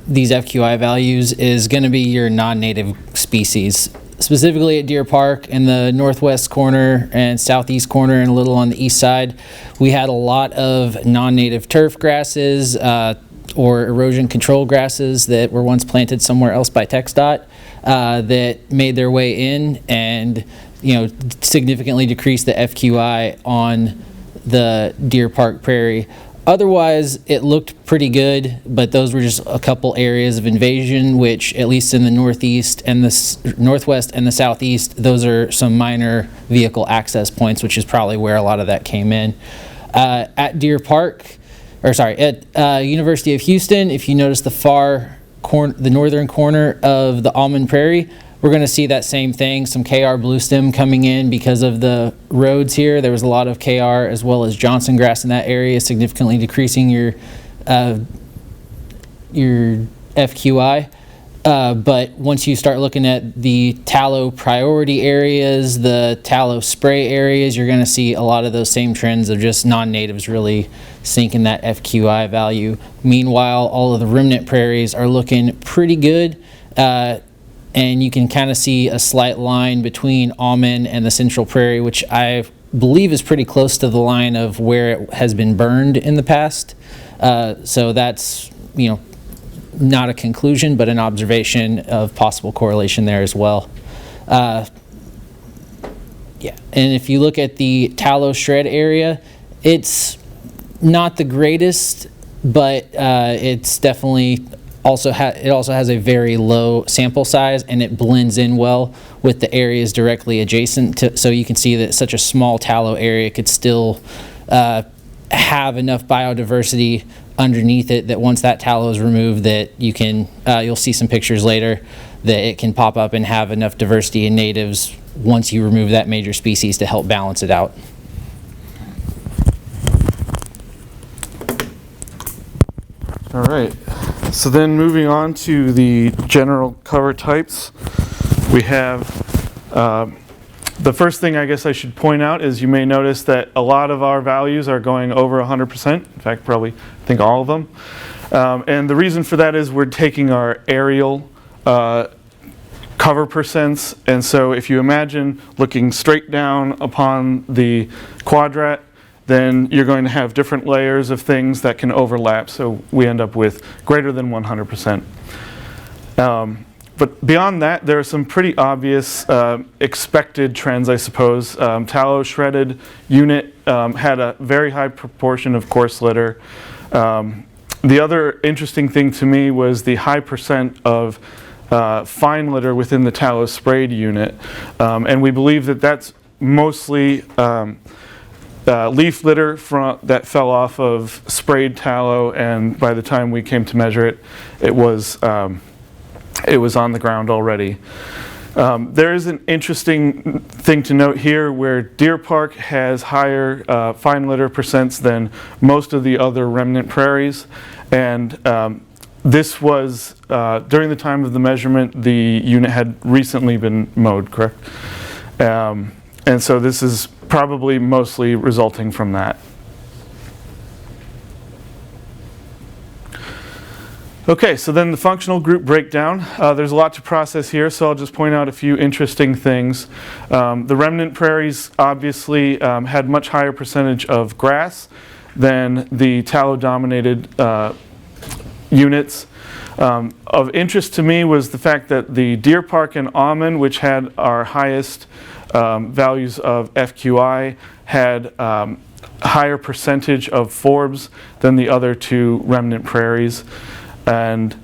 these FQI values is going to be your non-native species. Specifically at Deer Park in the northwest corner and southeast corner and a little on the east side, we had a lot of non-native turf grasses or erosion control grasses that were once planted somewhere else by TxDOT that made their way in and significantly decreased the FQI on the Deer Park Prairie. Otherwise, it looked pretty good, but those were just a couple areas of invasion, which at least in the northeast and the northwest and the southeast, those are some minor vehicle access points, which is probably where a lot of that came in. At Deer Park, at University of Houston, if you notice the northern corner of the Almond Prairie, we're going to see that same thing, some KR blue stem coming in because of the roads here. There was a lot of KR as well as Johnson grass in that area, significantly decreasing your FQI. But once you start looking at the tallow priority areas, the tallow spray areas, you're going to see a lot of those same trends of just non-natives really sinking that FQI value. Meanwhile, all of the remnant prairies are looking pretty good. And you can kind of see a slight line between Almond and the Central Prairie, which I believe is pretty close to the line of where it has been burned in the past. So that's, not a conclusion, but an observation of possible correlation there as well. Yeah, and if you look at the tallow shred area, it's not the greatest, but it's definitely it also has a very low sample size, and it blends in well with the areas directly adjacent to, so you can see that such a small tallow area could still have enough biodiversity underneath it that once that tallow is removed that you can you'll see some pictures later that it can pop up and have enough diversity in natives once you remove that major species to help balance it out. All right, so then moving on to the general cover types, we have the first thing I guess I should point out is you may notice that a lot of our values are going over 100%, in fact probably I think all of them, and the reason for that is we're taking our aerial cover percents, and so if you imagine looking straight down upon the quadrat, then you're going to have different layers of things that can overlap, so we end up with greater than 100%. But beyond that, there are some pretty obvious expected trends, I suppose. Tallow shredded unit had a very high proportion of coarse litter. The other interesting thing to me was the high percent of fine litter within the tallow sprayed unit. And we believe that that's mostly leaf litter that fell off of sprayed tallow, and by the time we came to measure it, it was on the ground already. There is an interesting thing to note here where Deer Park has higher fine litter percents than most of the other remnant prairies, and this was during the time of the measurement the unit had recently been mowed, correct? And so this is probably mostly resulting from that. Okay, so then the functional group breakdown. There's a lot to process here, so I'll just point out a few interesting things. The remnant prairies obviously had much higher percentage of grass than the tallow-dominated units. Of interest to me was the fact that the Deer Park and Almond, which had our highest values of FQI, had higher percentage of forbs than the other two remnant prairies. And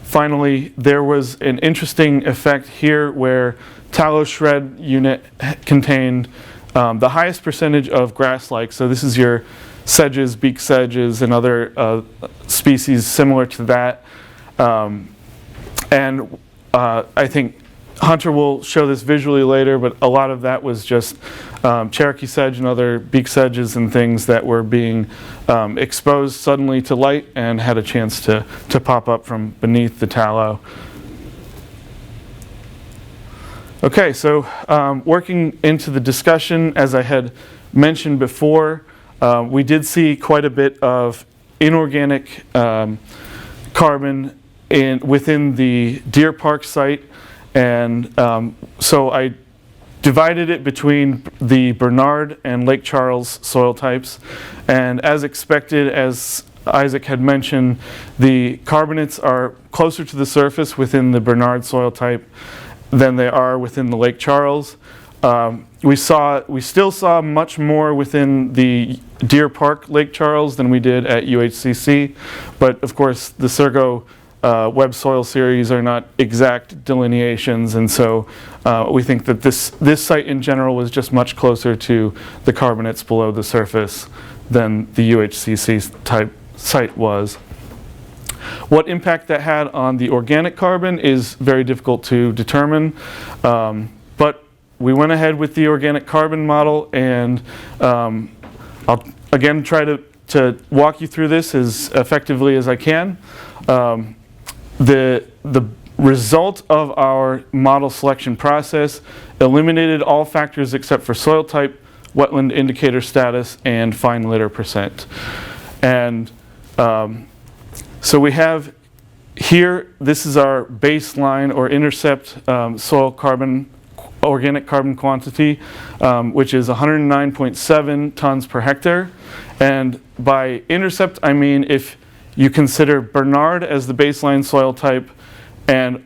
finally, there was an interesting effect here where tallow shred unit contained the highest percentage of grass-like. So this is your sedges, beak sedges, and other species similar to that. And I think Hunter will show this visually later, but a lot of that was just Cherokee sedge and other beak sedges and things that were being exposed suddenly to light and had a chance to pop up from beneath the tallow. Okay, so working into the discussion, as I had mentioned before, we did see quite a bit of inorganic carbon within the Deer Park site, and so I divided it between the Bernard and Lake Charles soil types. And as expected, as Isaac had mentioned, the carbonates are closer to the surface within the Bernard soil type than they are within the Lake Charles. We still saw much more within the Deer Park Lake Charles than we did at UHCC, but of course the Surgo web soil series are not exact delineations, and so we think that this site in general was just much closer to the carbonates below the surface than the UHCC type site was. What impact that had on the organic carbon is very difficult to determine, but we went ahead with the organic carbon model, and I'll again try to walk you through this as effectively as I can. The result of our model selection process eliminated all factors except for soil type, wetland indicator status, and fine litter percent. And so we have here, this is our baseline or intercept soil carbon, organic carbon quantity, which is 109.7 tons per hectare. And by intercept, I mean if you consider Bernard as the baseline soil type and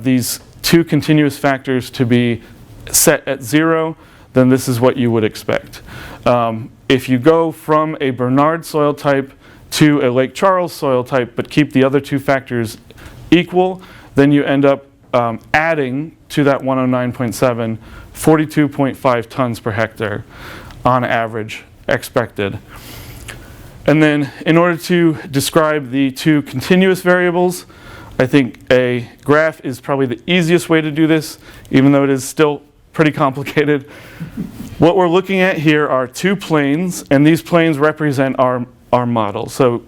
these two continuous factors to be set at 0, then this is what you would expect. If you go from a Bernard soil type to a Lake Charles soil type but keep the other two factors equal, then you end up adding to that 109.7 42.5 tons per hectare on average expected. And then in order to describe the two continuous variables, I think a graph is probably the easiest way to do this, even though it is still pretty complicated. What we're looking at here are two planes, and these planes represent our model. So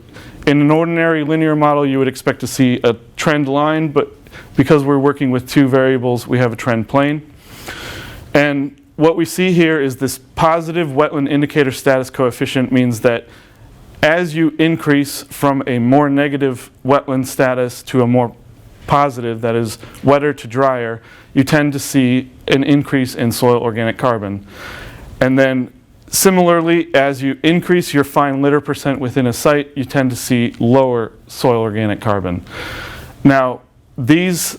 in an ordinary linear model, you would expect to see a trend line, but because we're working with two variables, we have a trend plane. And what we see here is this positive wetland indicator status coefficient means that as you increase from a more negative wetland status to a more positive, that is wetter to drier, you tend to see an increase in soil organic carbon. And then similarly, as you increase your fine litter percent within a site, you tend to see lower soil organic carbon. Now, these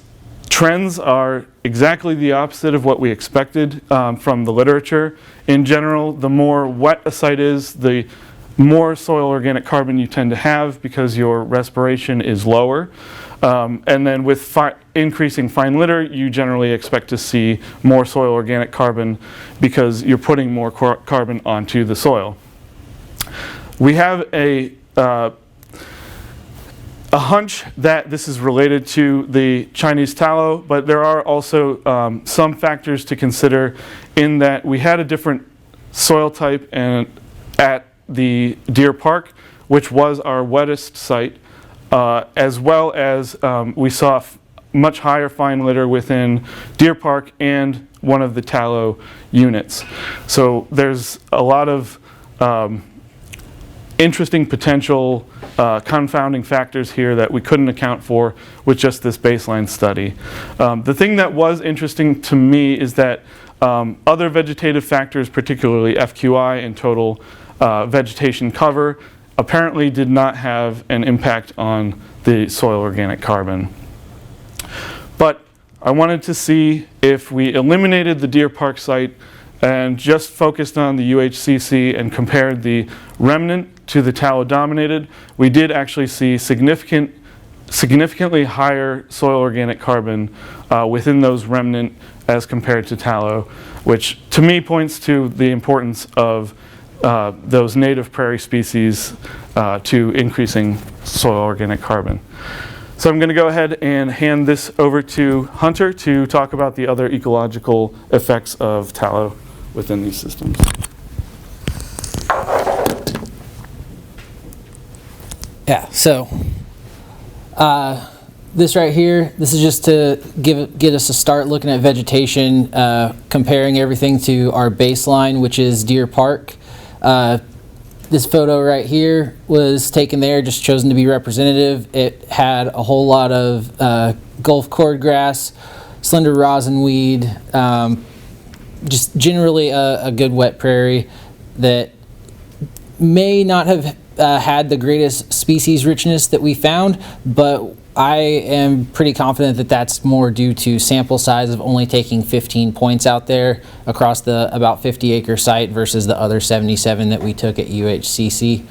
trends are exactly the opposite of what we expected from the literature. In general, the more wet a site is, the more soil organic carbon you tend to have because your respiration is lower. And then with increasing fine litter, you generally expect to see more soil organic carbon because you're putting more carbon onto the soil. We have a hunch that this is related to the Chinese tallow, but there are also some factors to consider in that we had a different soil type at the Deer Park, which was our wettest site, as well as we saw much higher fine litter within Deer Park and one of the tallow units. So there's a lot of interesting potential confounding factors here that we couldn't account for with just this baseline study. The thing that was interesting to me is that other vegetative factors, particularly FQI and total vegetation cover, apparently did not have an impact on the soil organic carbon. But I wanted to see if we eliminated the Deer Park site and just focused on the UHCC and compared the remnant to the tallow-dominated, we did actually see significantly higher soil organic carbon within those remnant as compared to tallow, which to me points to the importance of those native prairie species to increasing soil organic carbon. So I'm going to go ahead and hand this over to Hunter to talk about the other ecological effects of tallow within these systems. Yeah, so this right here, this is just to get us a start looking at vegetation, comparing everything to our baseline, which is Deer Park. This photo right here was taken there, just chosen to be representative. It had a whole lot of Gulf cordgrass, slender rosinweed, just generally a good wet prairie that may not have had the greatest species richness that we found, but I am pretty confident that that's more due to sample size of only taking 15 points out there across the about 50-acre site versus the other 77 that we took at UHCC.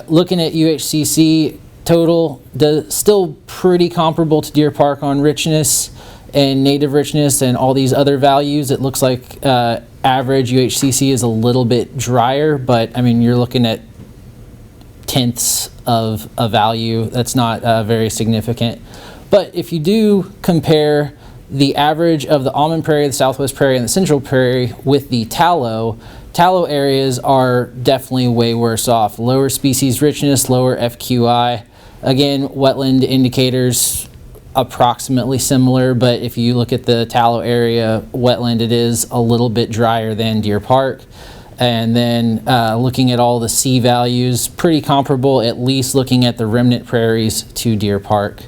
Looking at UHCC total, still pretty comparable to Deer Park on richness and native richness and all these other values. It looks like average UHCC is a little bit drier, but I mean, you're looking at tenths of a value. That's not very significant. But if you do compare the average of the almond prairie, the southwest prairie, and the central prairie with the tallow areas are definitely way worse off. Lower species richness, lower FQI. Again, wetland indicators approximately similar, but if you look at the tallow area wetland, it is a little bit drier than Deer Park. And then looking at all the C values, pretty comparable, at least looking at the remnant prairies to Deer Park.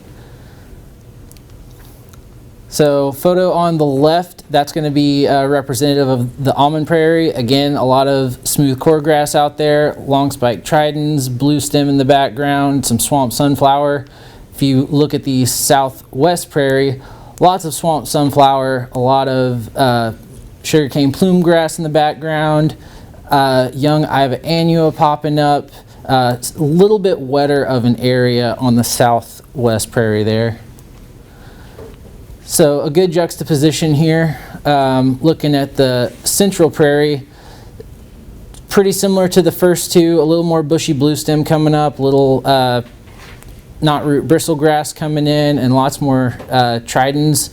So photo on the left, that's going to be representative of the almond prairie. Again, a lot of smooth cordgrass out there, long spike tridents, blue stem in the background, some swamp sunflower. If you look at the southwest prairie, lots of swamp sunflower, a lot of sugarcane plume grass in the background, young Iva annua popping up, a little bit wetter of an area on the southwest prairie there. So a good juxtaposition here, looking at the central prairie, pretty similar to the first two, a little more bushy blue stem coming up, little knotroot bristlegrass coming in, and lots more tridents,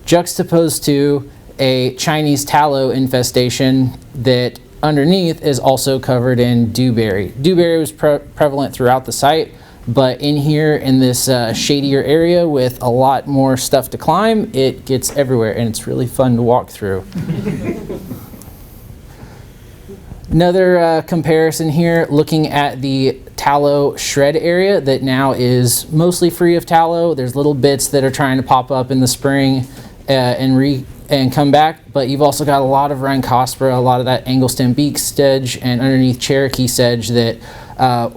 juxtaposed to a Chinese tallow infestation that underneath is also covered in dewberry. Dewberry was prevalent throughout the site, but in here in this shadier area with a lot more stuff to climb, it gets everywhere and it's really fun to walk through. Another comparison here, looking at the tallow shred area that now is mostly free of tallow. There's little bits that are trying to pop up in the spring and come back, but you've also got a lot of Rhynchospora, a lot of that anglestem beak sedge, and underneath Cherokee sedge that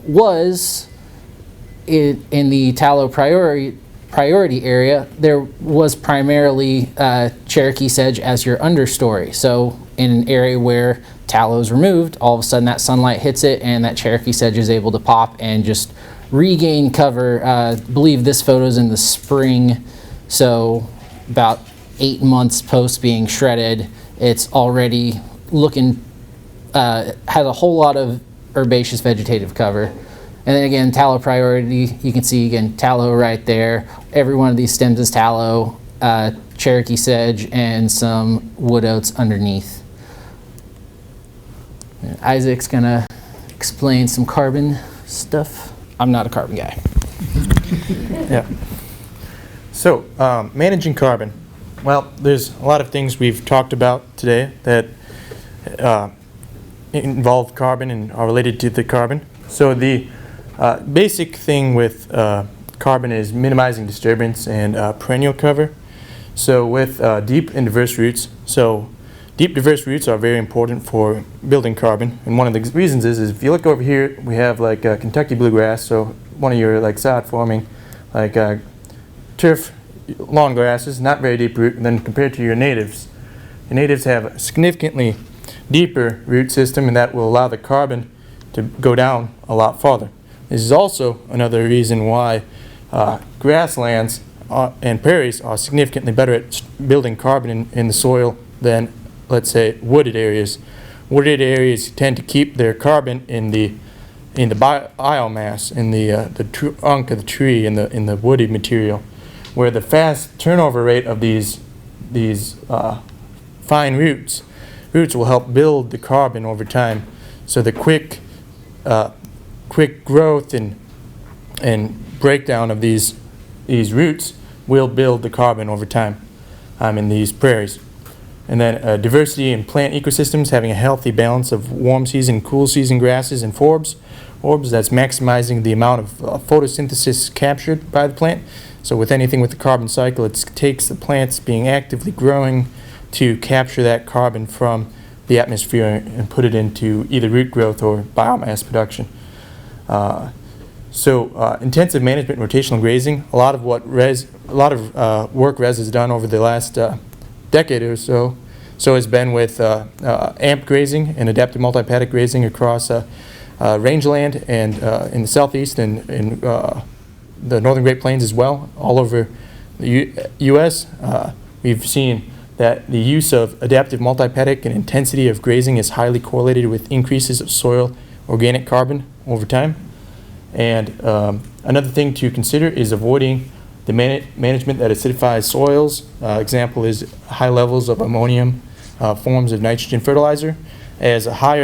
was in the tallow priority area. There was primarily Cherokee sedge as your understory. So in an area where tallow is removed, all of a sudden that sunlight hits it and that Cherokee sedge is able to pop and just regain cover. I believe this photo is in the spring, so about 8 months post being shredded, it's already looking, has a whole lot of herbaceous vegetative cover. And then again, tallow priority, you can see again, tallow right there. Every one of these stems is tallow, Cherokee sedge, and some wood oats underneath. And Isaac's gonna explain some carbon stuff. I'm not a carbon guy. Yeah. So, managing carbon. Well, there's a lot of things we've talked about today that involve carbon and are related to the carbon. So the basic thing with carbon is minimizing disturbance and perennial cover. So with deep and diverse roots, deep diverse roots are very important for building carbon. And one of the reasons is if you look over here, we have like Kentucky bluegrass, so one of your like sod forming, like turf lawn grasses, not very deep root. And then compared to your natives have a significantly deeper root system, and that will allow the carbon to go down a lot farther. This is also another reason why grasslands and prairies are significantly better at building carbon in the soil than, let's say, wooded areas. Wooded areas tend to keep their carbon in the biomass, in the trunk of the tree, in the woody material, where the fast turnover rate of these fine roots will help build the carbon over time. So the quick growth and breakdown of these roots will build the carbon over time in these prairies. And then diversity in plant ecosystems, having a healthy balance of warm season, cool season grasses and forbs, that's maximizing the amount of photosynthesis captured by the plant. So with anything with the carbon cycle, it takes the plants being actively growing to capture that carbon from the atmosphere and put it into either root growth or biomass production. Intensive management, rotational grazing, a lot of work Res has done over the last decade or so has been with AMP grazing and adaptive multi-paddock grazing across rangeland and in the southeast and in the northern Great Plains as well, all over the U.S. We've seen that the use of adaptive multi-paddock and intensity of grazing is highly correlated with increases of soil organic carbon over time. And another thing to consider is avoiding the management that acidifies soils. Example is high levels of ammonium, forms of nitrogen fertilizer. As a high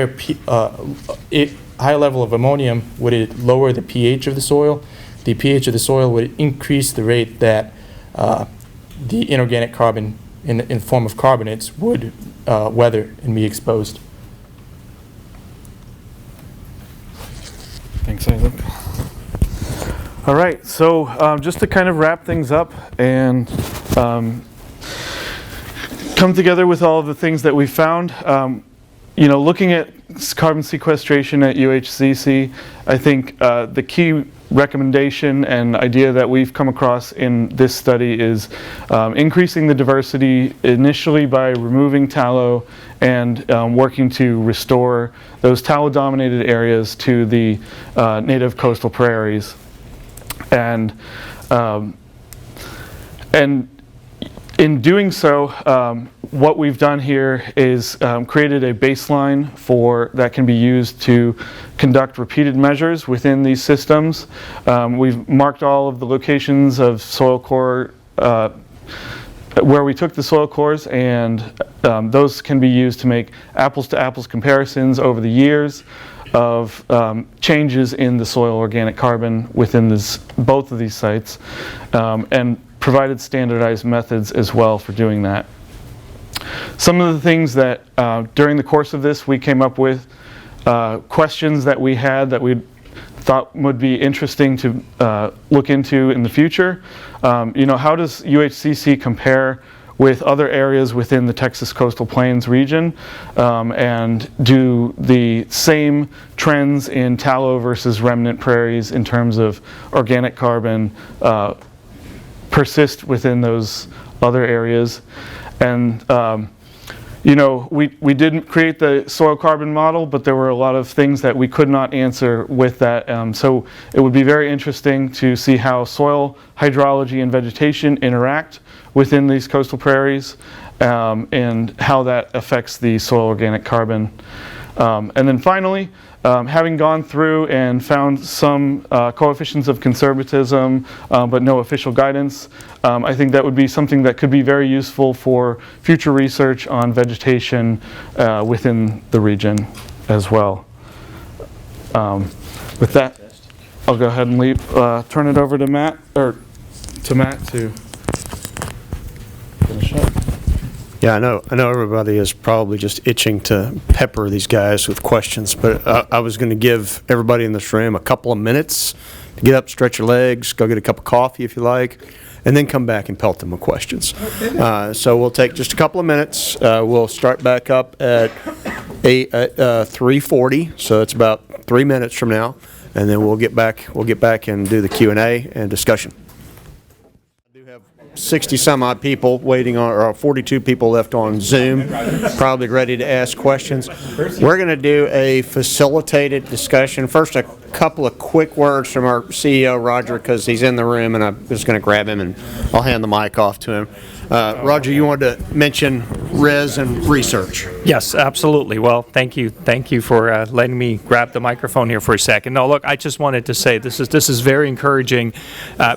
level of ammonium would lower the pH of the soil. The pH of the soil would increase the rate that the inorganic carbon in the form of carbonates would weather and be exposed. Thanks, Isaac. All right, so just to kind of wrap things up and come together with all of the things that we found, looking at carbon sequestration at UHCC, I think the key recommendation and idea that we've come across in this study is increasing the diversity initially by removing tallow and working to restore those tallow-dominated areas to the native coastal prairies. And in doing so, what we've done here is created a baseline that can be used to conduct repeated measures within these systems. We've marked all of the locations of soil core where we took the soil cores, and those can be used to make apples-to-apples comparisons over the years of changes in the soil organic carbon within both of these sites, and provided standardized methods as well for doing that. Some of the things that during the course of this we came up with questions that we had that we thought would be interesting to look into in the future. How does UHCC compare with other areas within the Texas Coastal Plains region, and do the same trends in tallow versus remnant prairies in terms of organic carbon persist within those other areas? And we didn't create the soil carbon model, but there were a lot of things that we could not answer with that. So it would be very interesting to see how soil hydrology and vegetation interact within these coastal prairies, and how that affects the soil organic carbon. And then finally, having gone through and found some coefficients of conservatism, but no official guidance, I think that would be something that could be very useful for future research on vegetation within the region as well. With that, I'll go ahead and turn it over to Matt, to finish up. Yeah, I know everybody is probably just itching to pepper these guys with questions, but I was going to give everybody in this room a couple of minutes to get up, stretch your legs, go get a cup of coffee if you like, and then come back and pelt them with questions. So we'll take just a couple of minutes. We'll start back up at 3:40, so it's about 3 minutes from now, and then we'll get back and do the Q&A and discussion. 60 some odd people waiting on, or 42 people left on Zoom, probably ready to ask questions. We're going to do a facilitated discussion. First, a couple of quick words from our CEO, Roger, because he's in the room, and I'm just going to grab him and I'll hand the mic off to him. Roger, you wanted to mention res and research. Yes, absolutely. Well, thank you for letting me grab the microphone here for a second. No, look, I just wanted to say this is very encouraging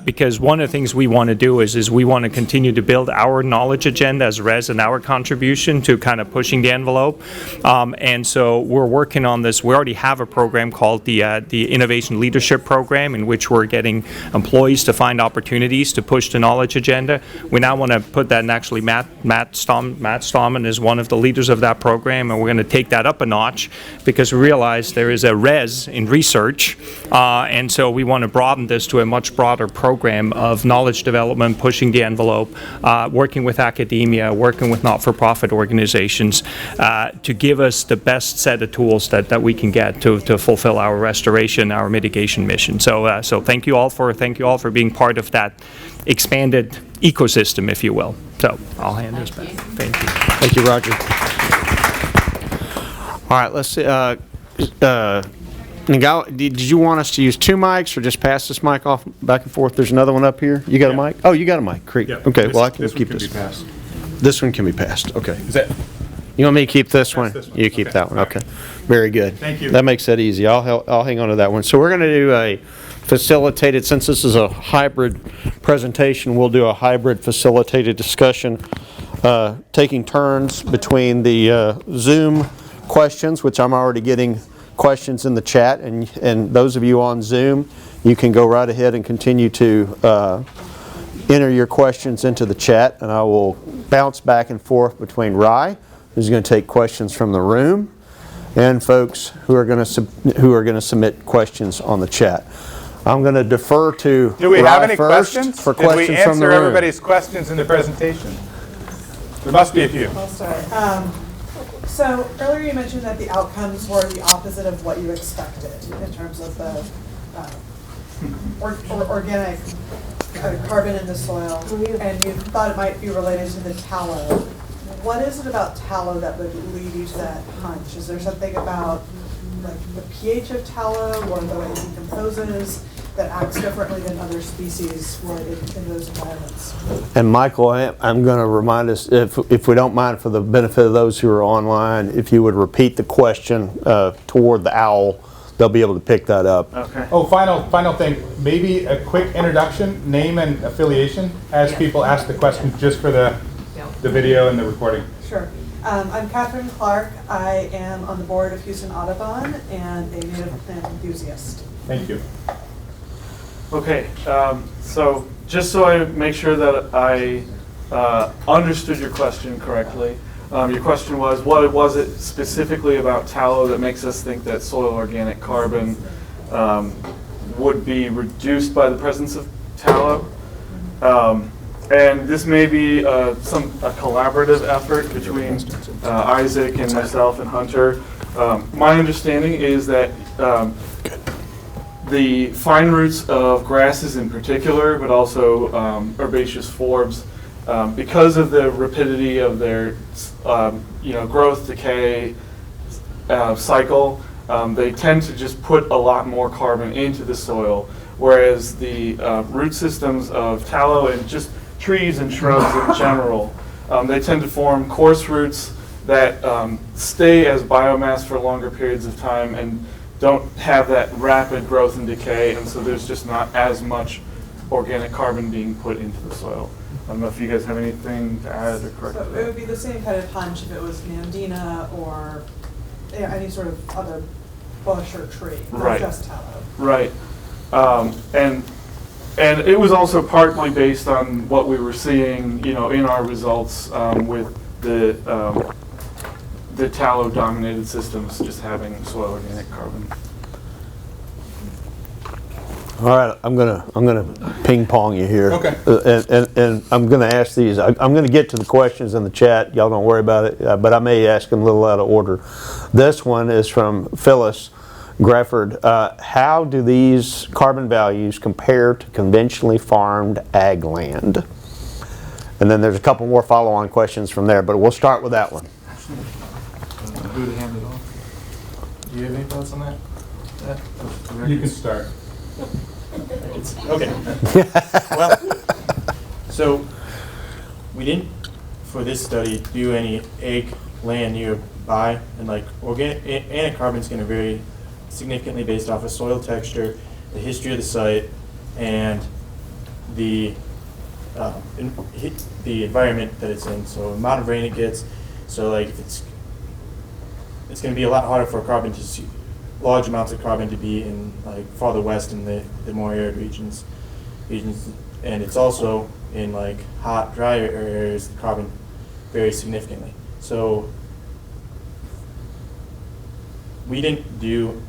because one of the things we want to do is we want to continue to build our knowledge agenda as res and our contribution to kind of pushing the envelope. And so we're working on this. We already have a program called the Innovation Leadership Program, in which we're getting employees to find opportunities to push the knowledge agenda. We now want to put that, and actually Matt Stallman is one of the leaders of that program, and we're going to take that up a notch because we realize there is a res in research, and so we want to broaden this to a much broader program of knowledge development, pushing the envelope, working with academia, working with not-for-profit organizations to give us the best set of tools that we can get to fulfill our restoration, our mitigation mission. So thank you all for being part of that expanded ecosystem, if you will. So I'll hand this back. Thank you. Thank you, Roger. All right, let's see. Ngal, did you want us to use two mics or just pass this mic off back and forth? There's another one up here. You got a mic? Oh, you got a mic. Great. Okay, well, I can keep this. This one can be passed. Okay. Is that? You want me to keep this one? This one. You keep Okay. that one. Okay. Very good. Thank you. That makes that easy. I'll hang on to that one. So we're going to do a facilitated, since this is a hybrid presentation, we'll do a hybrid facilitated discussion, taking turns between the Zoom questions, which I'm already getting questions in the chat, and those of you on Zoom, you can go right ahead and continue to enter your questions into the chat, and I will bounce back and forth between Rye, who's going to take questions from the room, and folks who are going to submit questions on the chat. I'm going to defer to Do we Rye have any first questions? for Did we questions from the answer room. everybody's questions in the presentation? There must be a few. I'll start. So earlier you mentioned that the outcomes were the opposite of what you expected in terms of the organic carbon in the soil, and you thought it might be related to the tallow. What is it about tallow that would lead you to that hunch? Is there something about like the pH of tallow or the way it decomposes that acts differently than other species would in those environments? And Michael, I'm going to remind us, if we don't mind, for the benefit of those who are online, if you would repeat the question toward the owl, they'll be able to pick that up. Okay. Oh, final thing. Maybe a quick introduction, name and affiliation, as people ask the questions, just for the video and the recording. Sure. I'm Catherine Clark. I am on the board of Houston Audubon and a native plant enthusiast. Thank you. Okay, so just so I make sure that I understood your question correctly, your question was, what was it specifically about tallow that makes us think that soil organic carbon would be reduced by the presence of tallow? And this may be a collaborative effort between Isaac and myself and Hunter. My understanding is that the fine roots of grasses in particular, but also herbaceous forbs, because of the rapidity of their growth, decay cycle, they tend to just put a lot more carbon into the soil, whereas the root systems of tallow and just trees and shrubs in general, they tend to form coarse roots that stay as biomass for longer periods of time and don't have that rapid growth and decay, and so there's just not as much organic carbon being put into the soil. I don't know if you guys have anything to add or correct. So it would be the same kind of hunch if it was Nandina or any sort of other bush or tree, not Right. just tallow. Right. And it was also partly based on what we were seeing, in our results with the tallow-dominated systems just having soil organic carbon. All right, I'm gonna ping pong you here. Okay. And I'm gonna ask these. I'm gonna get to the questions in the chat. Y'all don't worry about it, but I may ask them a little out of order. This one is from Phyllis Grefford. How do these carbon values compare to conventionally farmed ag land? And then there's a couple more follow-on questions from there, but we'll start with that one. Who to hand it off? Do you have any thoughts on that? You can start. Okay. Well, so we didn't, for this study, do any egg land nearby, and like organic carbon is going to vary significantly based off of soil texture, the history of the site, and the environment that it's in. So amount of rain it gets. So like if it's going to be a lot harder for carbon to see large amounts of carbon to be in like farther west in the more arid regions, and it's also in like hot, drier areas. The carbon varies significantly. So we didn't do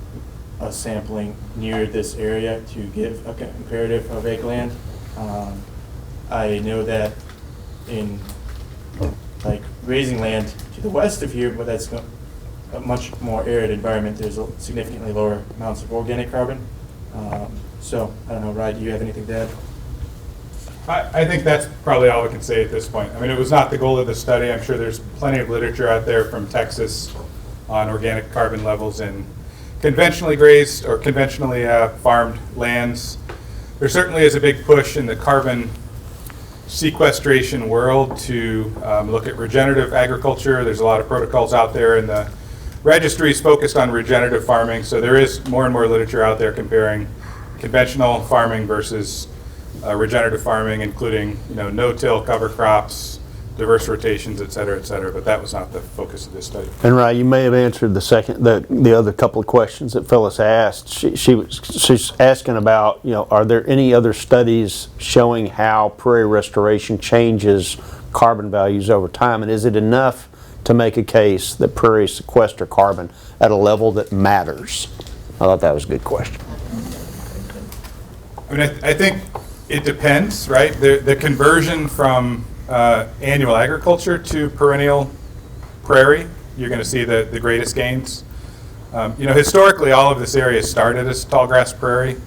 a sampling near this area to give a comparative of egg land. I know that in like grazing land to the west of here, but that's a much more arid environment, there's significantly lower amounts of organic carbon. So I don't know, Ryan, do you have anything to add? I think that's probably all we can say at this point. I mean, it was not the goal of the study. I'm sure there's plenty of literature out there from Texas on organic carbon levels in conventionally grazed or conventionally farmed lands. There certainly is a big push in the carbon sequestration world to look at regenerative agriculture. There's a lot of protocols out there, and the registry is focused on regenerative farming, so there is more and more literature out there comparing conventional farming versus regenerative farming, including no-till cover crops, diverse rotations, et cetera, but that was not the focus of this study. And Ryan, you may have answered the other couple of questions that Phyllis asked. She's asking about, are there any other studies showing how prairie restoration changes carbon values over time, and is it enough to make a case that prairies sequester carbon at a level that matters? I thought that was a good question. I mean, I think it depends, right? The conversion from annual agriculture to perennial prairie, you're going to see the greatest gains. Historically, all of this area started as tallgrass prairie.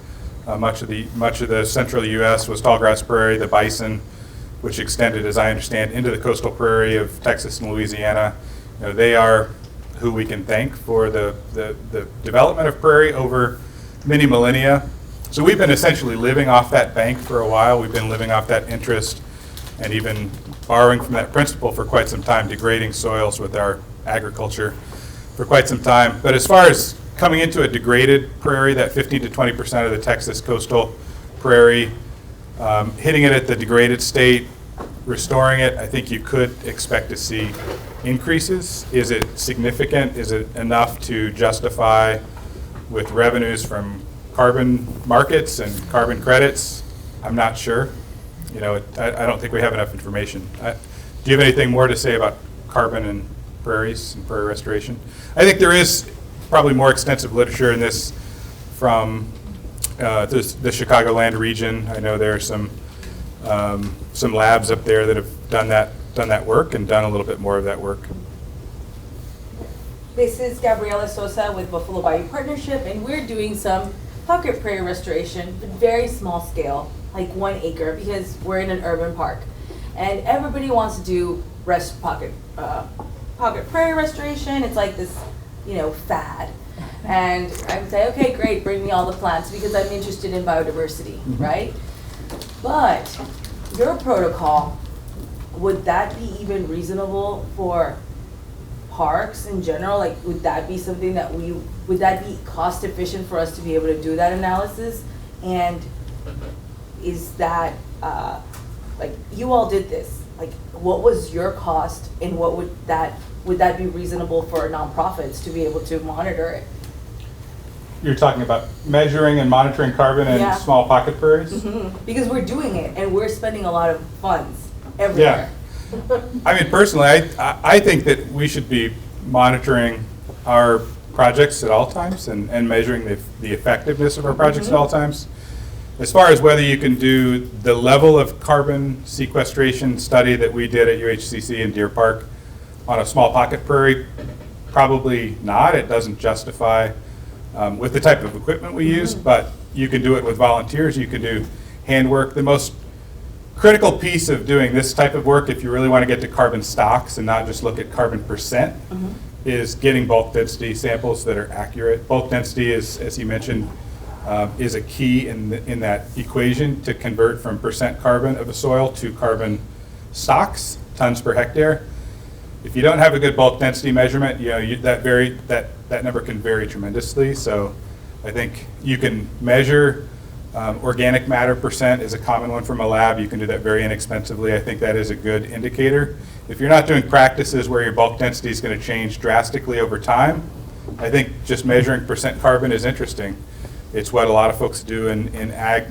Much of the central U.S. was tallgrass prairie. The bison, which extended, as I understand, into the coastal prairie of Texas and Louisiana, they are who we can thank for the development of prairie over many millennia. So we've been essentially living off that bank for a while. We've been living off that interest and even borrowing from that principle for quite some time, degrading soils with our agriculture for quite some time. But as far as coming into a degraded prairie, that 15 to 20% of the Texas coastal prairie, hitting it at the degraded state, restoring it, I think you could expect to see increases. Is it significant? Is it enough to justify with revenues from carbon markets and carbon credits? I'm not sure. I don't think we have enough information. Do you have anything more to say about carbon and prairies and prairie restoration? I think there is probably more extensive literature in this from the Chicagoland region. I know there are some labs up there that have done that work and done a little bit more of that work. This is Gabriela Sosa with Buffalo Bayou Partnership, and we're doing some pocket prairie restoration, but very small scale, like 1 acre, because we're in an urban park. And everybody wants to do pocket prairie restoration. It's like this, fad. And I would say, okay, great, bring me all the plants because I'm interested in biodiversity, right? But your protocol, would that be even reasonable for parks in general? Like, would that be something that would that be cost efficient for us to be able to do that analysis? And is that, like, you all did this, like, what was your cost and what would that be reasonable for nonprofits to be able to monitor it? You're talking about measuring and monitoring carbon in small pocket prairies? Mm-hmm. Because we're doing it and we're spending a lot of funds everywhere. I mean, personally, I think that we should be monitoring our projects at all times and measuring the effectiveness of our projects at all times. As far as whether you can do the level of carbon sequestration study that we did at UHCC in Deer Park on a small pocket prairie, probably not. It doesn't justify with the type of equipment we use, but you can do it with volunteers. You can do handwork. The most critical piece of doing this type of work, if you really want to get to carbon stocks and not just look at carbon percent, is getting bulk density samples that are accurate. Bulk density is, as you mentioned, is a key in that equation to convert from percent carbon of a soil to carbon stocks, tons per hectare. If you don't have a good bulk density measurement, that number can vary tremendously. So I think you can measure organic matter percent is a common one from a lab. You can do that very inexpensively. I think that is a good indicator. If you're not doing practices where your bulk density is going to change drastically over time, I think just measuring percent carbon is interesting. It's what a lot of folks do in ag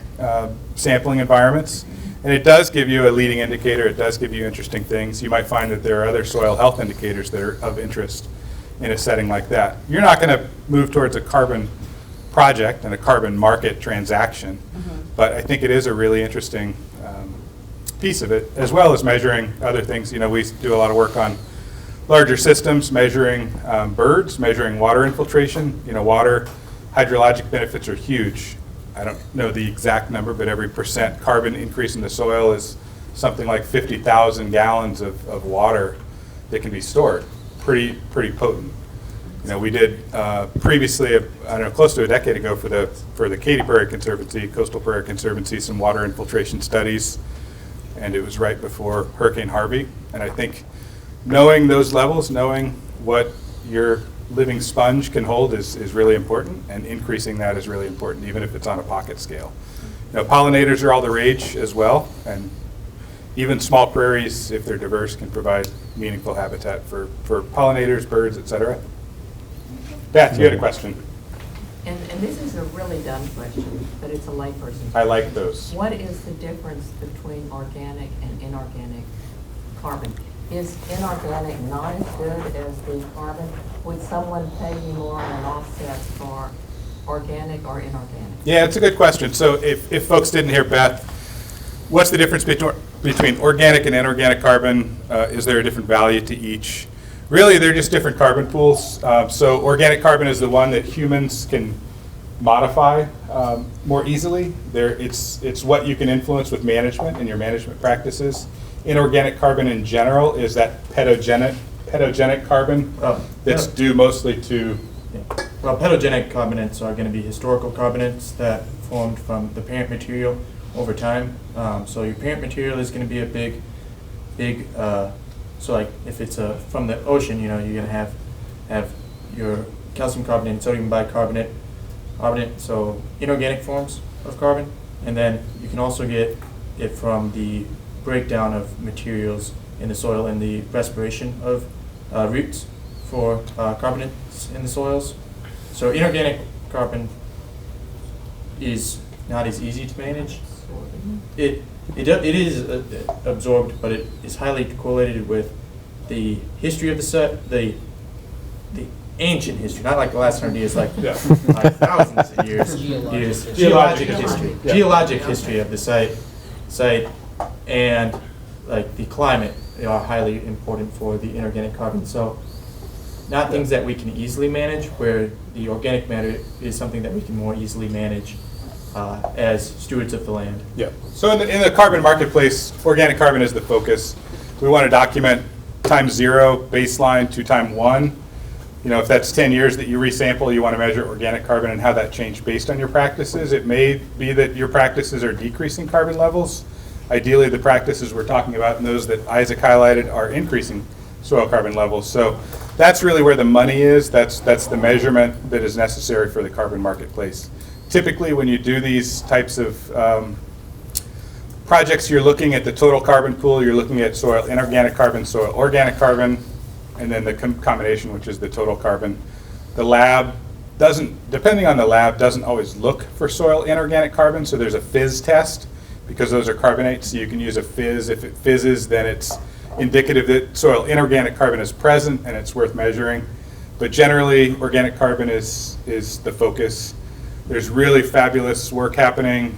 sampling environments. And it does give you a leading indicator. It does give you interesting things. You might find that there are other soil health indicators that are of interest in a setting like that. You're not going to move towards a carbon project and a carbon market transaction, but I think it is a really interesting piece of it, as well as measuring other things. You know, we do a lot of work on larger systems, measuring birds, measuring water infiltration. You know, water hydrologic benefits are huge. I don't know the exact number, but every percent carbon increase in the soil is something like 50,000 gallons of water that can be stored. Pretty potent. You know, we did previously, I don't know, close to a decade ago for the Katy Prairie Conservancy, Coastal Prairie Conservancy, some water infiltration studies, and it was right before Hurricane Harvey. And I think knowing those levels, knowing what your living sponge can hold is really important, and increasing that is really important, even if it's on a pocket scale. You know, pollinators are all the rage as well, and even small prairies, if they're diverse, can provide meaningful habitat for pollinators, birds, et cetera. Beth, you had a question. And this is a really dumb question, but it's a layperson. I like those. What is the difference between organic and inorganic carbon? Is inorganic not as good as the carbon? Would someone pay you more on an offset for organic or inorganic? Yeah, it's a good question. So if folks didn't hear Beth, what's the difference between organic and inorganic carbon? Is there a different value to each? Really, they're just different carbon pools. So organic carbon is the one that humans can modify more easily. It's what you can influence with management and your management practices. Inorganic carbon in general is that pedogenic carbon that's due mostly to... Well, pedogenic carbonates are going to be historical carbonates that formed from the parent material over time. So your parent material is going to be a big so like if it's from the ocean, you know, you're going to have your calcium carbonate and sodium bicarbonate, so inorganic forms of carbon. And then you can also get it from the breakdown of materials in the soil and the respiration of roots for carbonates in the soils. So inorganic carbon is not as easy to manage. It is absorbed, but it is highly correlated with the history of the site, the ancient history, not like the last 100 years, like thousands of years. Geologic history. Yeah. Geologic history of the site, and like the climate are highly important for the inorganic carbon. So not things that we can easily manage, where the organic matter is something that we can more easily manage as stewards of the land. Yeah. So in the carbon marketplace, organic carbon is the focus. We want to document time 0 baseline to time 1. You know, if that's 10 years that you resample, you want to measure organic carbon and how that changed based on your practices. It may be that your practices are decreasing carbon levels. Ideally, the practices we're talking about and those that Isaac highlighted are increasing soil carbon levels. So that's really where the money is. That's the measurement that is necessary for the carbon marketplace. Typically, when you do these types of projects, you're looking at the total carbon pool. You're looking at soil inorganic carbon, soil organic carbon, and then the combination, which is the total carbon. The lab doesn't, depending on the lab, doesn't always look for soil inorganic carbon. So there's a fizz test, because those are carbonates. So you can use a fizz. If it fizzes, then indicative that soil inorganic carbon is present and it's worth measuring. But generally, organic carbon is the focus. There's really fabulous work happening,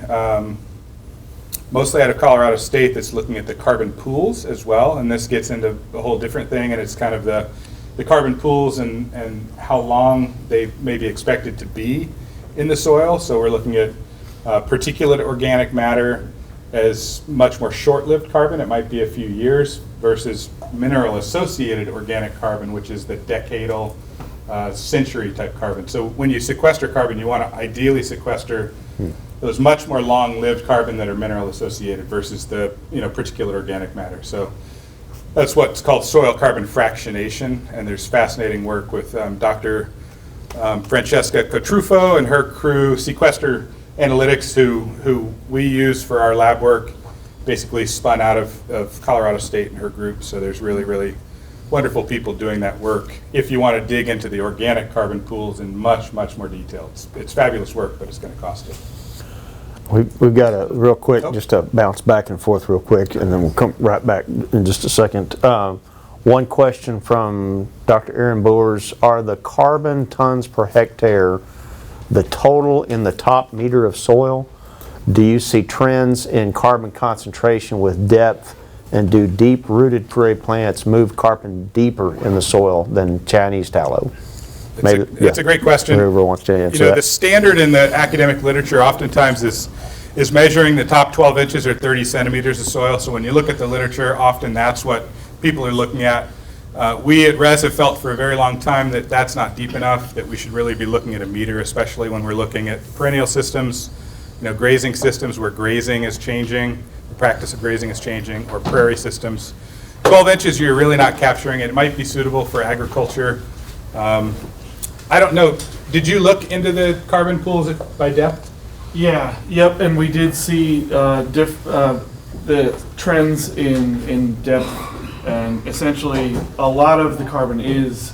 mostly out of Colorado State, that's looking at the carbon pools as well. And this gets into a whole different thing, and it's kind of the carbon pools and how long they may be expected to be in the soil. So we're looking at particulate organic matter as much more short-lived carbon. It might be a few years, versus mineral-associated organic carbon, which is the decadal, century-type carbon. So when you sequester carbon, you want to ideally sequester those much more long-lived carbon that are mineral-associated versus the particulate organic matter. So that's what's called soil carbon fractionation, and there's fascinating work with Dr. Francesca Cotrufo and her crew, Sequester Analytics, who we use for our lab work, basically spun out of Colorado State and her group. So there's really, really wonderful people doing that work if you want to dig into the organic carbon pools in much, much more detail. It's fabulous work, but it's going to cost it. We've got a real quick, just to bounce back and forth real quick, and then we'll come right back in just a second. One question from Dr. Aaron Boers: are the carbon tons per hectare the total in the top meter of soil? Do you see trends in carbon concentration with depth, and do deep-rooted prairie plants move carbon deeper in the soil than Chinese tallow? It's a great question. Whoever wants to answer that. The standard in the academic literature oftentimes is measuring the top 12 inches or 30 centimeters of soil. So when you look at the literature, often that's what people are looking at. We at RES have felt for a very long time that that's not deep enough, that we should really be looking at a meter, especially when we're looking at perennial systems, grazing systems where grazing is changing, the practice of grazing is changing, or prairie systems. 12 inches, you're really not capturing it. It might be suitable for agriculture. I don't know, did you look into the carbon pools by depth? Yeah, yep, and we did see the trends in depth, and essentially a lot of the carbon is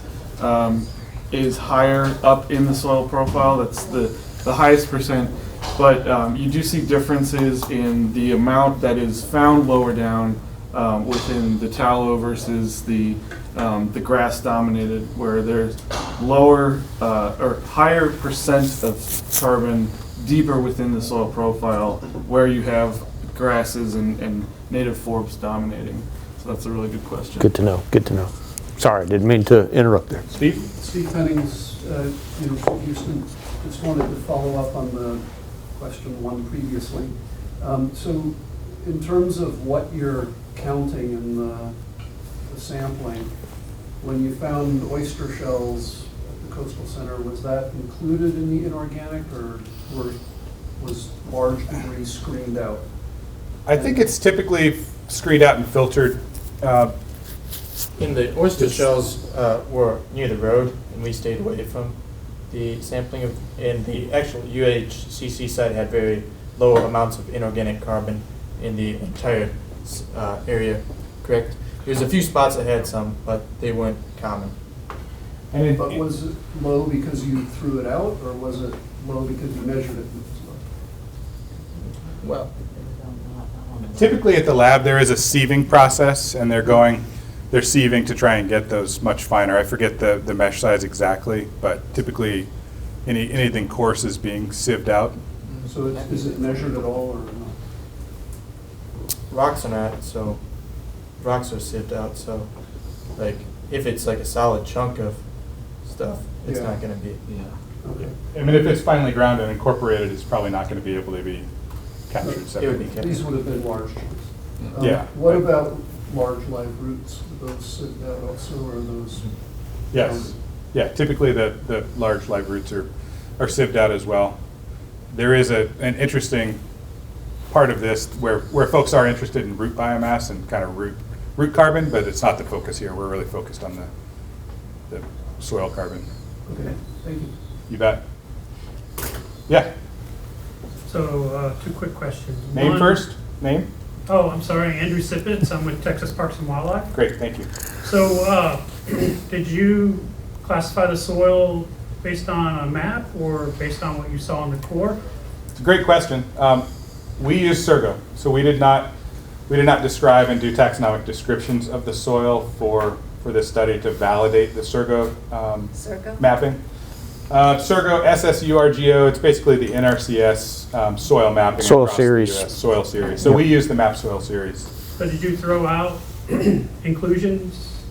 higher up in the soil profile. That's the highest percent, but you do see differences in the amount that is found lower down within the tallow versus the grass dominated, where there's lower or higher percent of carbon deeper within the soil profile where you have grasses and native forbs dominating. So that's a really good question. Good to know. Good to know. Sorry, didn't mean to interrupt there. Steve? Steve Pennings, from Houston. Just wanted to follow up on the question one previously. So in terms of what you're counting in the sampling, when you found oyster shells at the Coastal Center, was that included in the inorganic, or was large debris screened out? I think it's typically screened out and filtered. In the oyster shells were near the road, and we stayed away from the sampling and the actual UHCC site had very low amounts of inorganic carbon in the entire area, correct? There's a few spots that had some, but they weren't common. But was it low because you threw it out, or was it low because you measured it? Well, Typically at the lab there is a sieving process, and they're sieving to try and get those much finer. I forget the mesh size exactly, but typically anything coarse is being sieved out. So is it measured at all or not? rocks are not, so rocks are sieved out, so like if it's like a solid chunk of stuff, it's Yeah. not going to be. Okay. I mean, if it's finely ground and incorporated, it's probably not going to be able to be captured It would be separately. captured. These would have been large chunks. Yeah. What about large live roots? Are those sieved out also, or are those? Yes. Yeah, typically the large live roots are sieved out as well. There is an interesting part of this where folks are interested in root biomass and kind of root carbon, but it's not the focus here. We're really focused on the soil carbon. Okay, thank you. You bet. Yeah. So, two quick questions. Name One- first. Name. Oh, I'm sorry, Andrew Sippets. I'm with Texas Parks and Wildlife. Great, thank you. So, did you classify the soil based on a map or based on what you saw in the core? It's a great question. We use Surgo, so we did not We did not describe and do taxonomic descriptions of the soil for this study to validate the SURGO mapping. SURGO, SSURGO, it's basically the NRCS soil mapping Soil across series. the US, soil series. So we use the map soil series. But did you throw out inclusions,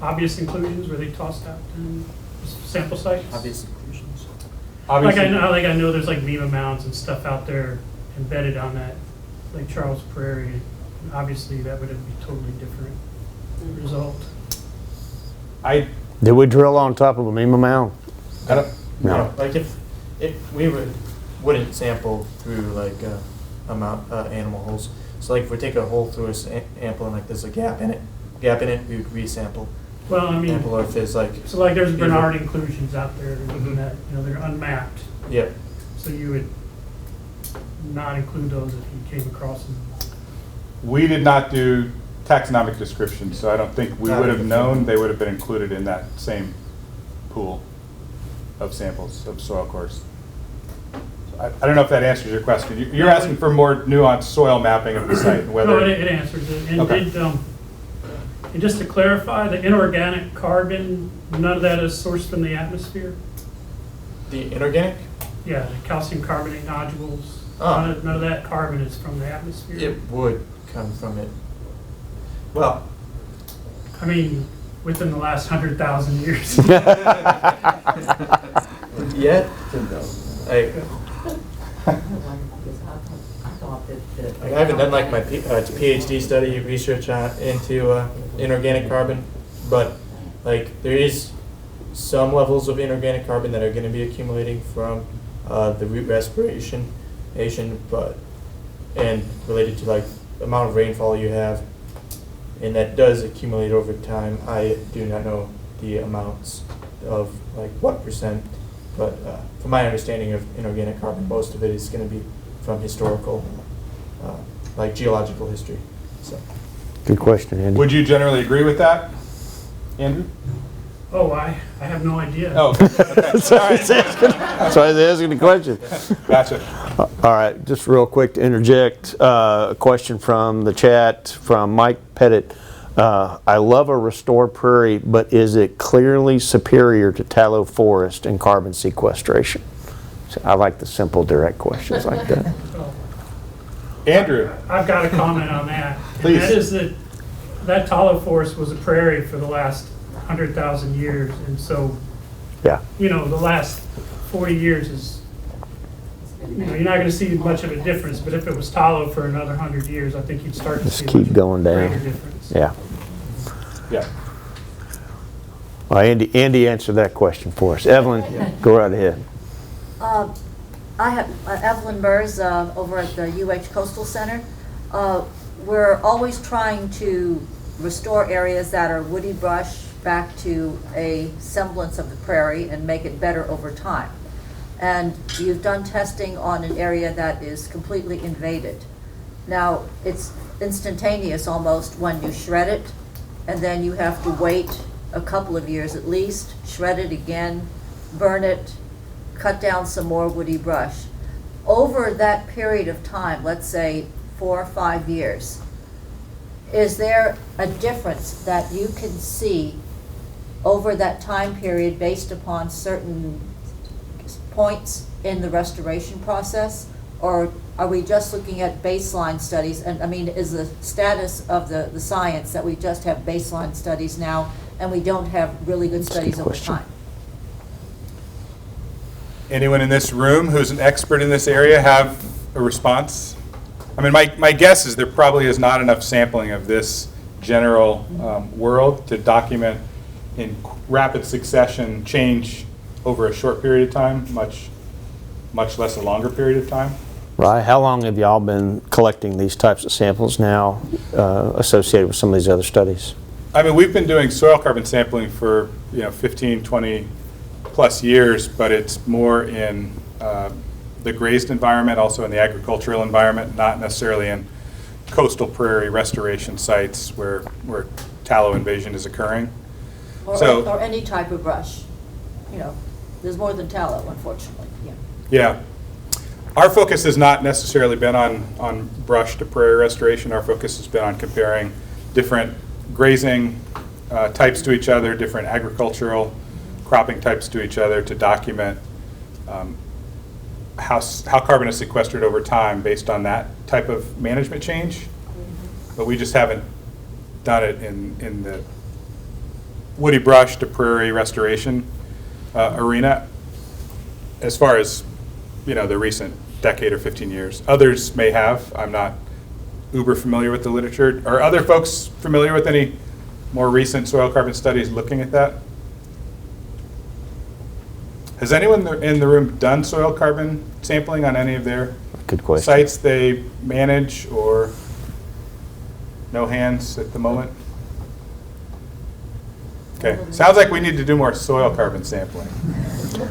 obvious inclusions, were they tossed out in sample sites? Obvious inclusions. Like I know there's like MEMA mounds and stuff out there embedded on that, like Charles Prairie. And obviously, that would be totally different result. Did we drill on top of a MEMA mound? I don't, No. Like if we wouldn't sample through like animal holes. So like if we take a hole through a sample and like there's a gap in it, we would resample. Well, I mean, Sample or if there's like. so like there's Bernard inclusions out there that, you know, they're unmapped. Yep. So you would not include those if you came across them. we did not do taxonomic descriptions, so I don't think we would have known they would have been included in that same pool of samples of soil cores. I don't know if that answers your question. You're asking for more nuanced soil mapping of the site and whether. No, it answers it. And Okay. and just to clarify, the inorganic carbon, none of that is sourced from the atmosphere? The inorganic? Yeah, the calcium carbonate nodules, Oh. none of that carbon is from the atmosphere? It would come from it. Well, I mean, within the last 100,000 years. yet, I haven't done like my PhD study research into inorganic carbon, but like there is some levels of inorganic carbon that are going to be accumulating from the root respiration, but and related to like the amount of rainfall you have, and that does accumulate over time. I do not know the amounts of like what percent, but from my understanding of inorganic carbon, most of it is going to be from historical, like geological history. So. Good question, Andy. Would you generally agree with that, Andrew? Oh, I have no idea. Oh, okay. That's why I was asking the question. Gotcha. All right, just real quick to interject, a question from the chat from Mike Pettit. I love a restored prairie, but is it clearly superior to tallow forest in carbon sequestration? So I like the simple, direct questions like that. Andrew. I've got a comment on that. Please. And that is that tallow forest was a prairie for the last 100,000 years, and so, Yeah. you know, the last 40 years is, you know, you're not going to see much of a difference, but if it was tallow for another 100 years, I think you'd start to Just see a keep much going down. greater difference. Yeah. Yeah. Well, Andy answered that question for us. Evelyn, go right ahead. I have Evelyn Mers over at the UH Coastal Center. We're always trying to restore areas that are woody brush back to a semblance of the prairie and make it better over time. And you've done testing on an area that is completely invaded. Now, it's instantaneous almost when you shred it, and then you have to wait a couple of years at least, shred it again, burn it, cut down some more woody brush. Over that period of time, let's say 4 or 5 years, is there a difference that you can see over that time period based upon certain points in the restoration process? Or are we just looking at baseline studies? And I mean, is the status of the science that we just have baseline studies now and we don't have really good studies over time? Anyone in this room who's an expert in this area have a response? I mean, my guess is there probably is not enough sampling of this general world to document in rapid succession change over a short period of time, much less a longer period of time. Right. How long have y'all been collecting these types of samples now associated with some of these other studies? I mean, we've been doing soil carbon sampling for 15, 20 plus years, but it's more in the grazed environment, also in the agricultural environment, not necessarily in coastal prairie restoration sites where tallow invasion is occurring. Or any type of brush. You know, there's more than tallow, unfortunately. Yeah. Yeah. Our focus has not necessarily been on brush to prairie restoration. Our focus has been on comparing different grazing types to each other, different agricultural cropping types to each other to document how carbon is sequestered over time based on that type of management change. But we just haven't done it in the woody brush to prairie restoration arena as far as, you know, the recent decade or 15 years. Others may have. I'm not uber familiar with the literature. Are other folks familiar with any more recent soil carbon studies looking at that? Has anyone in the room done soil carbon sampling on any of their Good question. sites they manage, or no hands at the moment? Okay, sounds like we need to do more soil carbon sampling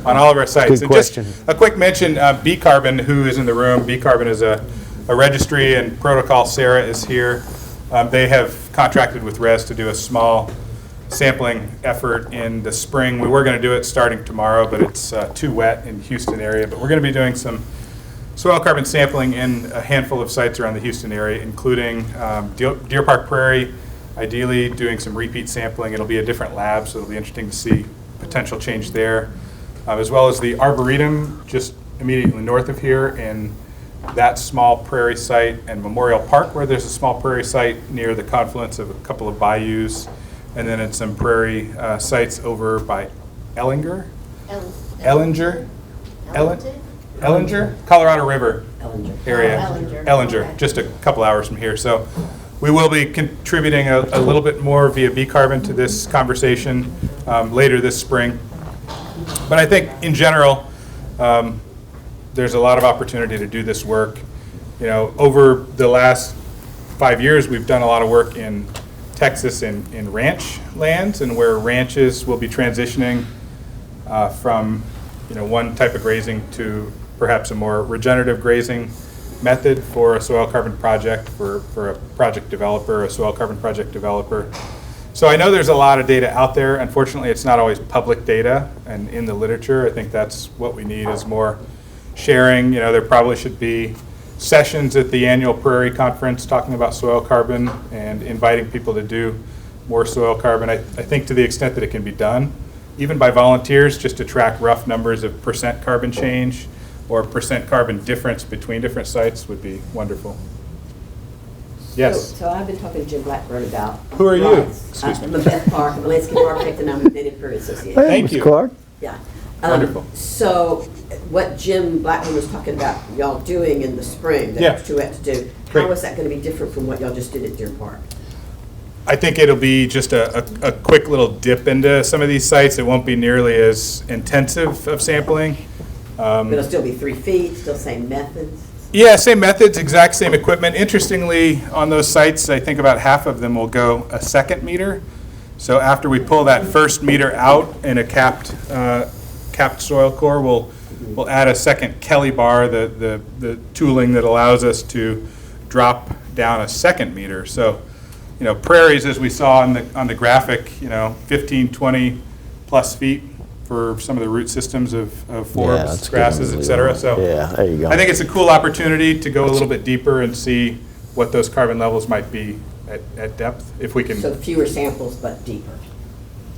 on all of our sites. Good And just question. a quick mention, B Carbon, who is in the room. B Carbon is a registry and protocol. Sarah is here. They have contracted with RES to do a small sampling effort in the spring. We were going to do it starting tomorrow, but it's too wet in Houston area. But we're going to be doing some soil carbon sampling in a handful of sites around the Houston area, including Deer Park Prairie, ideally doing some repeat sampling. It'll be a different lab, so it'll be interesting to see potential change there, as well as the Arboretum just immediately north of here in that small prairie site, and Memorial Park, where there's a small prairie site near the confluence of a couple of bayous, and then in some prairie sites over by Ellinger, Colorado River area. Ellinger, just a couple hours from here. So we will be contributing a little bit more via B Carbon to this conversation later this spring. But I think in general, there's a lot of opportunity to do this work. You know, over the last 5 years, we've done a lot of work in Texas in ranch lands, and where ranches will be transitioning from, you know, one type of grazing to perhaps a more regenerative grazing method for a soil carbon project, for a project developer, a soil carbon project developer. So I know there's a lot of data out there. Unfortunately, it's not always public data and in the literature. I think that's what we need, is more sharing. You know, there probably should be sessions at the annual Prairie Conference talking about soil carbon and inviting people to do more soil carbon. I think to the extent that it can be done, even by volunteers, just to track rough numbers of percent carbon change or percent carbon difference between different sites would be wonderful. Yes. So I've been talking to Jim Blackburn about. Who are you? Rights. I'm a Beth Park, I'm a landscape architect, and I'm with Native Prairie Association. Hey, Thank Mr. you. Clark. Yeah. Wonderful. So what Jim Blackburn was talking about y'all doing in the spring, that Yeah. was too wet to do, Great. how is that going to be different from what y'all just did at Deer Park? I think it'll be just a quick little dip into some of these sites. It won't be nearly as intensive of sampling. But it'll still be 3 feet, still same methods? Yeah, same methods, exact same equipment. Interestingly, on those sites, I think about half of them will go a second meter. So after we pull that first meter out in a capped soil core, we'll add a second Kelly bar, the tooling that allows us to drop down a second meter. So, you know, prairies, as we saw on the graphic, you know, 15, 20 plus feet for some of the root systems of forbs, that's grasses, good. et cetera. So Yeah, there you go. I think it's a cool opportunity to go a little bit deeper and see what those carbon levels might be at depth, if we can. So fewer samples, but deeper?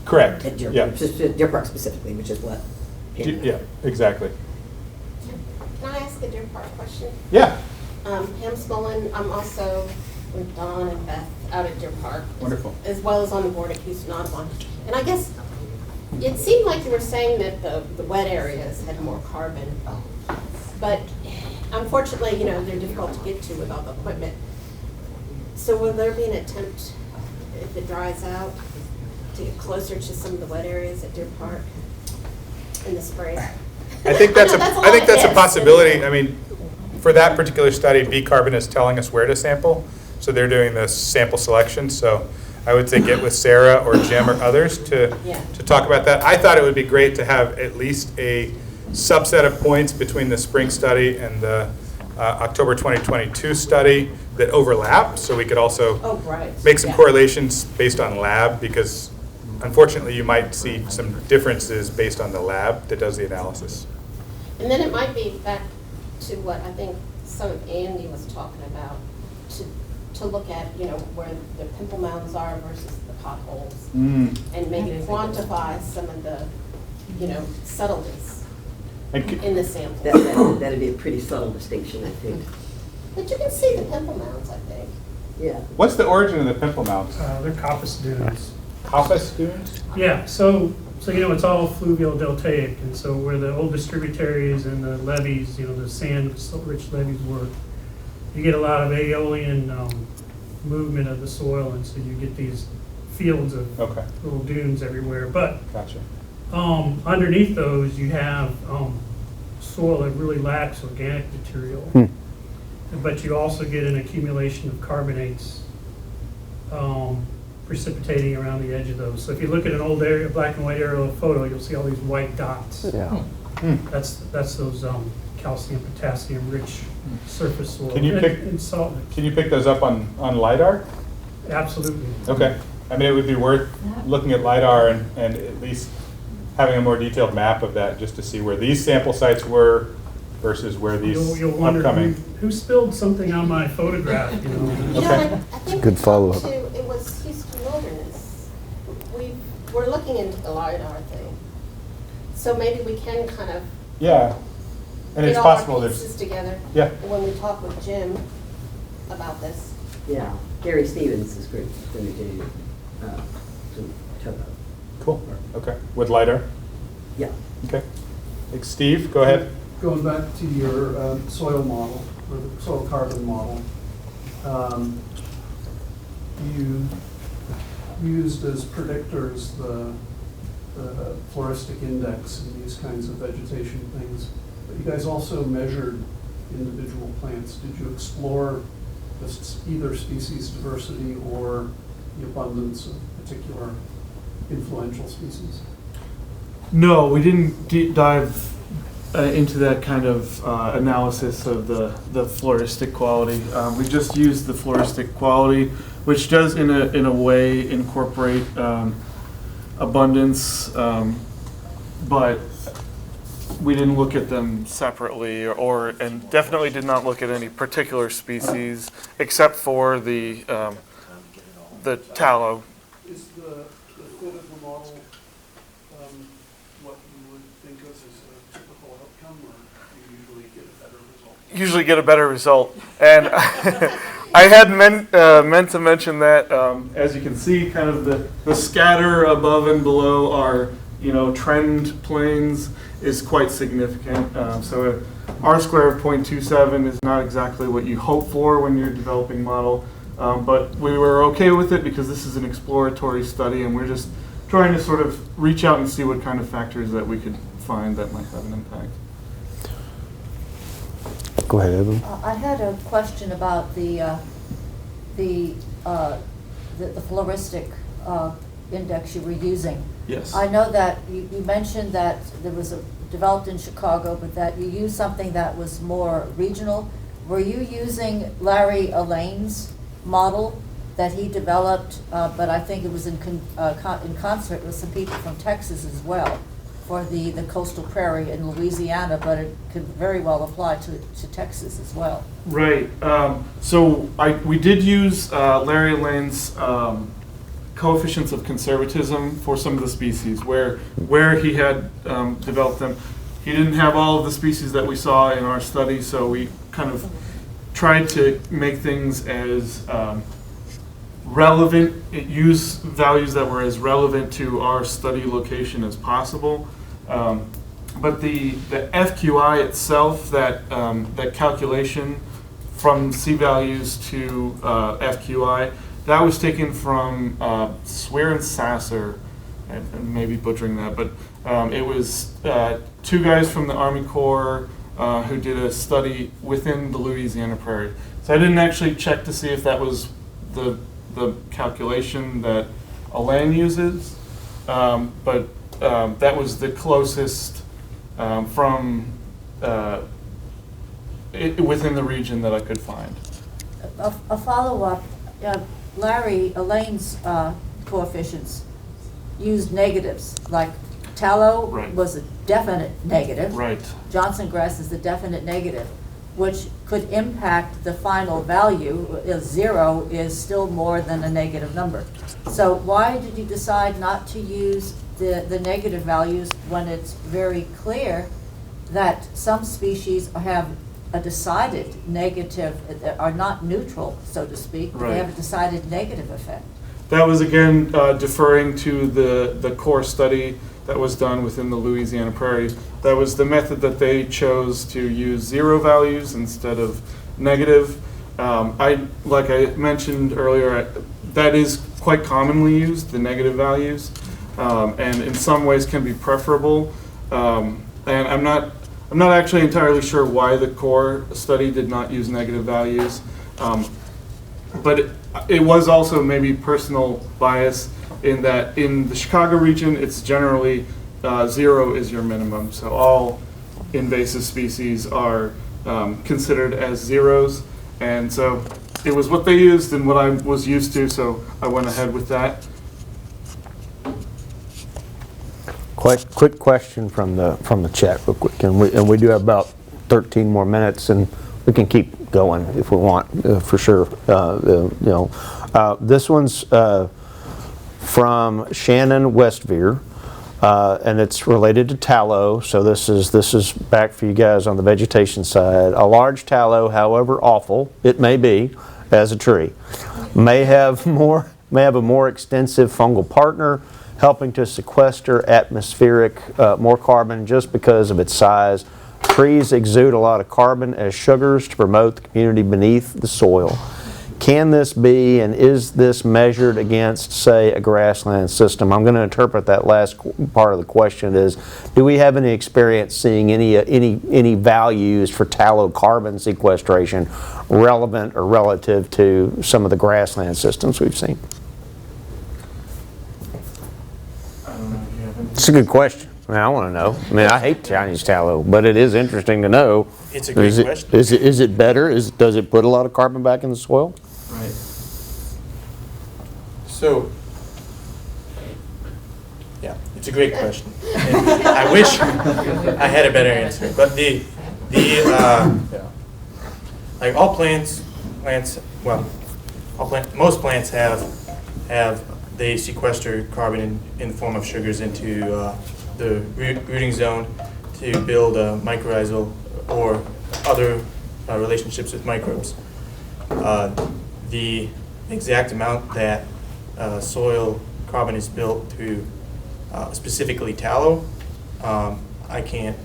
Correct. At Deer Yeah. Park, Deer Park specifically, which is what? Yeah, exactly. Can I ask a Deer Park question? Yeah. Pam Smolin, I'm also with Dawn and Beth out at Deer Park. Wonderful. As well as on the board at Houston Audubon. And I guess it seemed like you were saying that the wet areas had more carbon. But unfortunately, you know, they're difficult to get to with all the equipment. So will there be an attempt, if it dries out, to get closer to some of the wet areas at Deer Park in the spring? I think that's I think a possibility. I mean, for that particular study, B Carbon is telling us where to sample, so they're doing the sample selection. So I would say get with Sarah or Jim or others to talk about that. I thought it would be great to have at least a subset of points between the spring study and the October 2022 study that overlap, so we could also make some correlations based on lab, because unfortunately you might see some differences based on the lab that does the analysis. And then it might be back to what I think some of Andy was talking about, to look at, you know, where the pimple mounds are versus the potholes. And maybe quantify some of the, you know, subtleties in the sample. That'd be a pretty subtle distinction, I think. But you can see the pimple mounds, I think. Yeah. What's the origin of the pimple mounds? They're coppice dunes. Coppice dunes? Yeah, so you know, it's all fluvial deltaic, and so where the old distributaries and the levees, you know, the sand-rich levees were, you get a lot of aeolian movement of the soil, and so you get these fields of little dunes everywhere. But gotcha. Underneath those, you have soil that really lacks organic material, but you also get an accumulation of carbonates precipitating around the edge of those. So if you look at an old black and white aerial photo, you'll see all these white dots. Yeah. That's those calcium, potassium rich surface soil. Can you and salt. Can you pick those up on LiDAR? Absolutely. Okay. I mean, it would be worth looking at LiDAR and at least having a more detailed map of that, just to see where these sample sites were versus where these You'll wonder upcoming. who spilled something on my photograph. You know. You know, like, I think good follow-up. too, it was Houston Wilderness. We're looking into the LiDAR thing. So maybe we can kind of Yeah. And get it's all possible our there's. pieces together. Yeah. When we talk with Jim about this. Yeah, Gary Stevens is great, going to do some topo. Cool. Okay. With LiDAR? Yeah. Okay. Thanks, Steve, go ahead. Going back to your soil model, or the soil carbon model, you used as predictors the floristic index and these kinds of vegetation things, but you guys also measured individual plants. Did you explore either species diversity or the abundance of particular influential species? No, we didn't deep dive into that kind of analysis of the floristic quality. We just used the floristic quality, which does in a way incorporate abundance, but we didn't look at them separately, and definitely did not look at any particular species except for the tallow. Is the fit of the model what you would think of as a typical outcome, or do you usually get a better result? Usually get a better result, and I had meant to mention that as you can see, kind of the scatter above and below our trend planes is quite significant. So R square of 0.27 is not exactly what you hope for when you're developing model, but we were okay with it because this is an exploratory study and we're just trying to sort of reach out and see what kind of factors that we could find that might have an impact. Go ahead, Evan. I had a question about the floristic index you were using. Yes. I know that you mentioned that there was developed in Chicago, but that you used something that was more regional. Were you using Larry Elaine's model that he developed, but I think it was in concert with some people from Texas as well, for the coastal prairie in Louisiana, but it could very well apply to Texas as well. Right. So we did use Larry Elaine's coefficients of conservatism for some of the species where he had developed them. He didn't have all of the species that we saw in our study, so we kind of tried to make things as relevant, use values that were as relevant to our study location as possible. But the FQI itself, that calculation from C values to FQI, that was taken from Swear and Sasser, and maybe butchering that, but it was two guys from the Army Corps who did a study within the Louisiana Prairie. So I didn't actually check to see if that was the calculation that Elaine uses, but that was the closest from within the region that I could find. A follow-up, Larry Elaine's coefficients used negatives, like tallow Right. was a definite negative. Right. Johnson grass is a definite negative. which could impact the final value. Zero is still more than a negative number. So why did you decide not to use the negative values when it's very clear that some species have a decided negative, are not neutral, so to speak, but Right. they have a decided negative effect? That was again deferring to the core study that was done within the Louisiana Prairie. That was the method that they chose to use zero values instead of negative. Like I mentioned earlier, that is quite commonly used, the negative values, and in some ways can be preferable. And I'm not actually entirely sure why the core study did not use negative values, but it was also maybe personal bias in that in the Chicago region, it's generally zero is your minimum. So all invasive species are considered as zeros. And so it was what they used and what I was used to, so I went ahead with that. Quick question from the chat real quick, and we do have about 13 more minutes, and we can keep going if we want, for sure. This one's from Shannon Westveer, and it's related to tallow. So this is back for you guys on the vegetation side. A large tallow, however awful it may be as a tree, may have a more extensive fungal partner, helping to sequester more carbon just because of its size. Trees exude a lot of carbon as sugars to promote the community beneath the soil. Can this be, and is this measured against, say, a grassland system? I'm going to interpret that last part of the question as, do we have any experience seeing any values for tallow carbon sequestration relevant or relative to some of the grassland systems we've seen? It's a good question. I want to know. I hate Chinese tallow, but it is interesting to know. It's a great question. Is it better? Does it put a lot of carbon back in the soil? Right. So, yeah, it's a great question. And I wish I had a better answer. But like all most plants they sequester carbon in the form of sugars into the rooting zone to build a mycorrhizal or other relationships with microbes. The exact amount that soil carbon is built through specifically tallow, I can't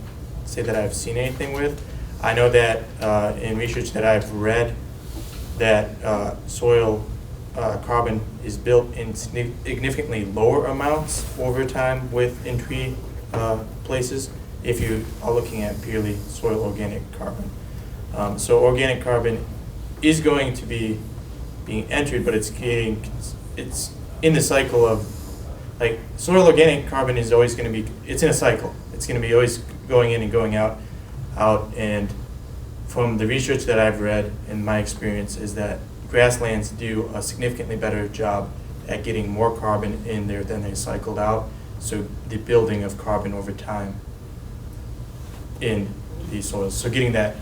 say that I've seen anything with. I know that in research that I've read that soil carbon is built in significantly lower amounts over time in tree places if you are looking at purely soil organic carbon. So organic carbon is going to be being entered, but it's in the cycle of, like, soil organic carbon is always going to be, it's in a cycle. It's going to be always going in and going out, and from the research that I've read and my experience is that grasslands do a significantly better job at getting more carbon in there than they cycled out. So the building of carbon over time in these soils. So getting that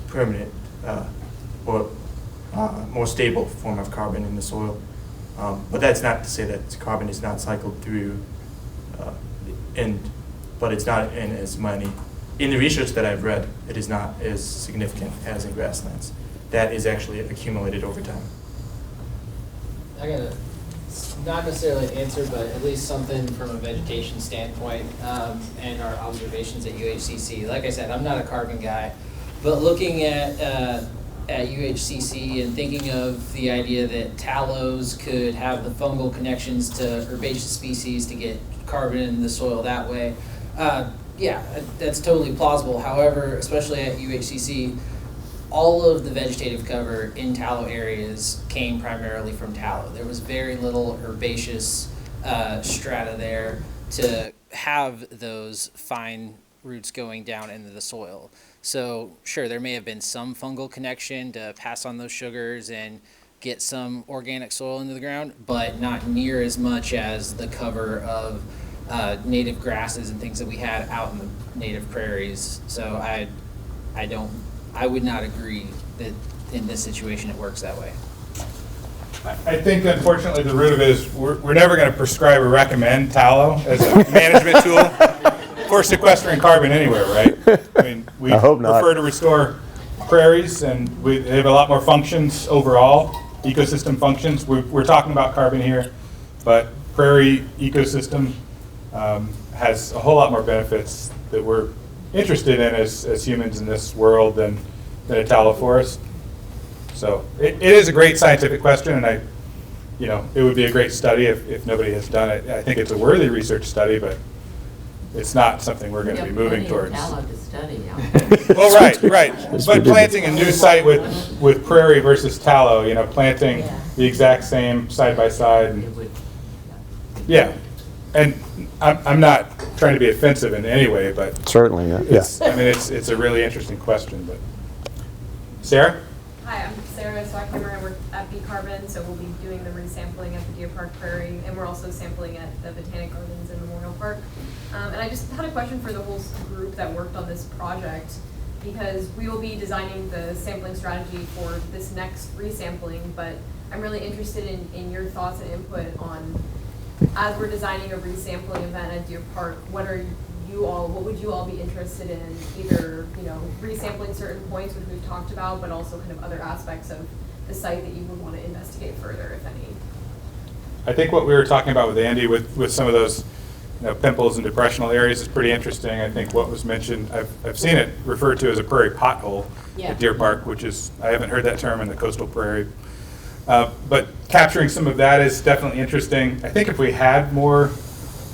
permanent or more stable form of carbon in the soil. But that's not to say that carbon is not cycled through, but it's not in as many. In the research that I've read, it is not as significant as in grasslands. That is actually accumulated over time. I got not necessarily an answer, but at least something from a vegetation standpoint and our observations at UHCC. Like I said, I'm not a carbon guy, but looking at UHCC and thinking of the idea that tallows could have the fungal connections to herbaceous species to get carbon in the soil that way, yeah, that's totally plausible. However, especially at UHCC, all of the vegetative cover in tallow areas came primarily from tallow. There was very little herbaceous strata there to have those fine roots going down into the soil. So sure, there may have been some fungal connection to pass on those sugars and get some organic soil into the ground, but not near as much as the cover of native grasses and things that we had out in the native prairies. So I don't I would not agree that in this situation it works that way. I think unfortunately the root of it is we're never going to prescribe or recommend tallow as a management tool for sequestering carbon anywhere, right? I mean, we I hope not. prefer to restore prairies, and they have a lot more functions overall, ecosystem functions. We're talking about carbon here, but prairie ecosystem has a whole lot more benefits that we're interested in as humans in this world than a tallow forest. So it is a great scientific question, and it would be a great study if nobody has done it. I think it's a worthy research study, but it's not something we're going to be moving towards. Tallow to study. Well, right. But planting a new site with prairie versus tallow, planting the exact same side by side. Yeah, and I'm not trying to be offensive in any way, but Certainly, yeah. I mean, it's a really interesting question. But Sarah? Hi, I'm Sarah Swackheimer. I work at B Carbon, so we'll be doing the resampling at the Deer Park Prairie, and we're also sampling at the Botanic Gardens and Memorial Park. And I just had a question for the whole group that worked on this project, because we will be designing the sampling strategy for this next resampling, but I'm really interested in your thoughts and input on, as we're designing a resampling event at Deer Park, what would you all be interested in, either, resampling certain points which we've talked about, but also kind of other aspects of the site that you would want to investigate further, if any? I think what we were talking about with Andy with some of those pimples and depressional areas is pretty interesting. I think what was mentioned, I've seen it referred to as a prairie pothole at Deer Park, which is, I haven't heard that term in the coastal prairie. But capturing some of that is definitely interesting. I think if we had more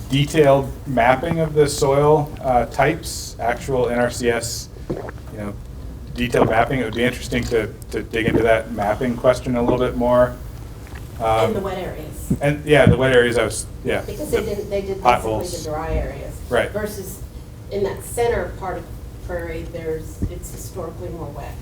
detailed mapping of the soil types, actual NRCS, detailed mapping, it would be interesting to dig into that mapping question a little bit more. In the wet areas. And the wet areas, Because they did basically potholes. the dry areas. Right. Versus in that center part of prairie, it's historically more wet.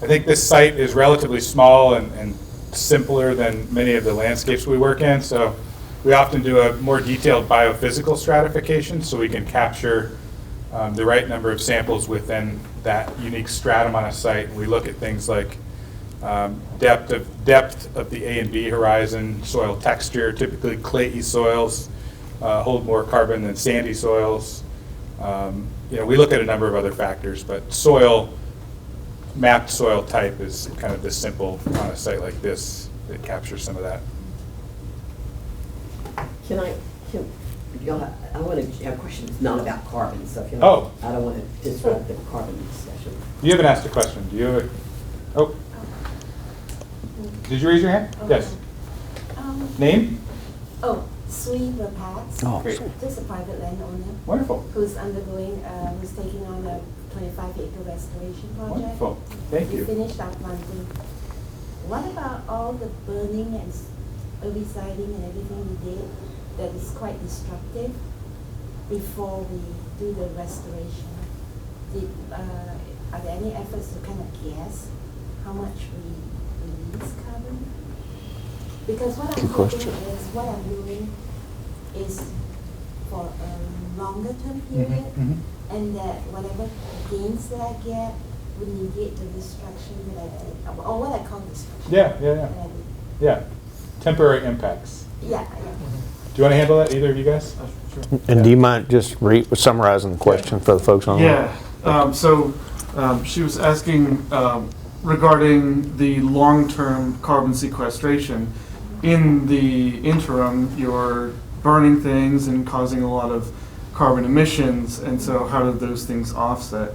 I think this site is relatively small and simpler than many of the landscapes we work in, so we often do a more detailed biophysical stratification so we can capture the right number of samples within that unique stratum on a site. And we look at things like depth of the A and B horizon, soil texture. Typically clayey soils hold more carbon than sandy soils. We look at a number of other factors, but mapped soil type is kind of this simple on a site like this that captures some of that. I want to have questions not about carbon, so if you Oh. I don't want to disrupt the carbon discussion. You haven't asked a question. Do you have oh. Did you raise your hand? Yes. Name? Sui Rapaz. Oh, great. Just a private landowner. Wonderful. Who's taking on a 25-acre restoration project. Wonderful. Thank you. We finished our planting. What about all the burning and herbicide and everything we did that is quite destructive before we do the restoration? Are there any efforts to kind of guess how much we release carbon? Because what I'm hoping is, what I'm doing is for a longer term period, and that whatever gains that I get would negate the destruction that I did, or what I call destruction. Yeah. Temporary impacts. Yeah. Do you want to handle that, either of you guys? Sure. And do you mind just summarizing the question for the folks on? She was asking regarding the long-term carbon sequestration. In the interim, you're burning things and causing a lot of carbon emissions, and so how do those things offset?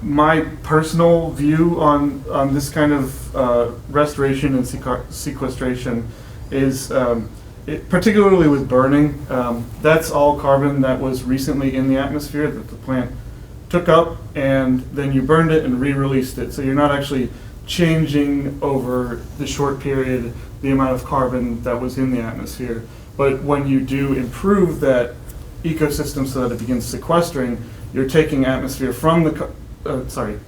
My personal view on this kind of restoration and sequestration is, particularly with burning, that's all carbon that was recently in the atmosphere that the plant took up, and then you burned it and re-released it. So you're not actually changing over the short period the amount of carbon that was in the atmosphere. But when you do improve that ecosystem so that it begins sequestering, you're taking atmosphere from the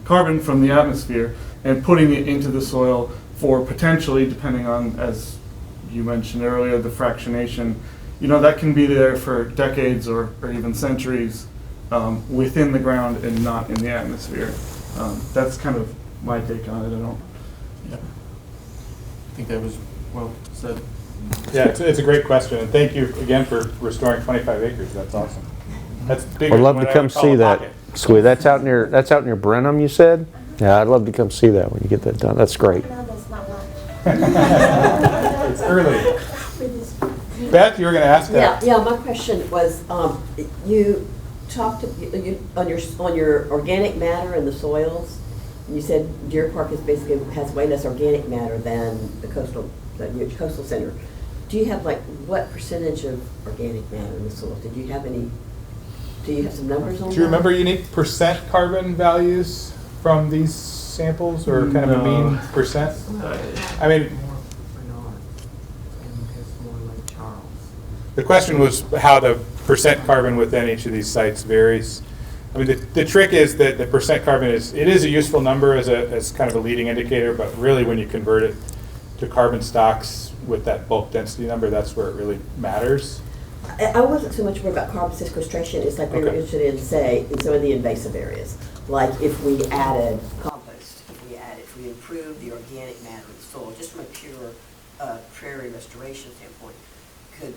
carbon from the atmosphere and putting it into the soil for potentially, depending on, as you mentioned earlier, the fractionation. That can be there for decades or even centuries. within the ground and not in the atmosphere. That's kind of my take on it. I think that was well said. Yeah, it's a great question, and thank you again for restoring 25 acres. That's awesome. That's bigger I'd love than to what I come would call see a that. pocket. Sweet, that's out near Brenham, you said? Yeah, I'd love to come see that when you get that done. That's great. No, that's not much. It's early. Beth, you were going to ask that. Yeah, my question was, you talked on your organic matter in the soils. You said Deer Park has way less organic matter than the coastal center. Do you have what percentage of organic matter in the soils? Do you have some numbers on that? Do you remember unique percent carbon values from these samples, or kind of a mean percent? I mean, the question was how the percent carbon within each of these sites varies. I mean, the trick is that the percent carbon is a useful number as kind of a leading indicator, but really when you convert it to carbon stocks with that bulk density number, that's where it really matters. I wasn't so much worried about carbon sequestration. It's like we were interested in, say, in some of the invasive areas. Like if we added compost, if we improved the organic matter of the soil, just from a pure prairie restoration standpoint,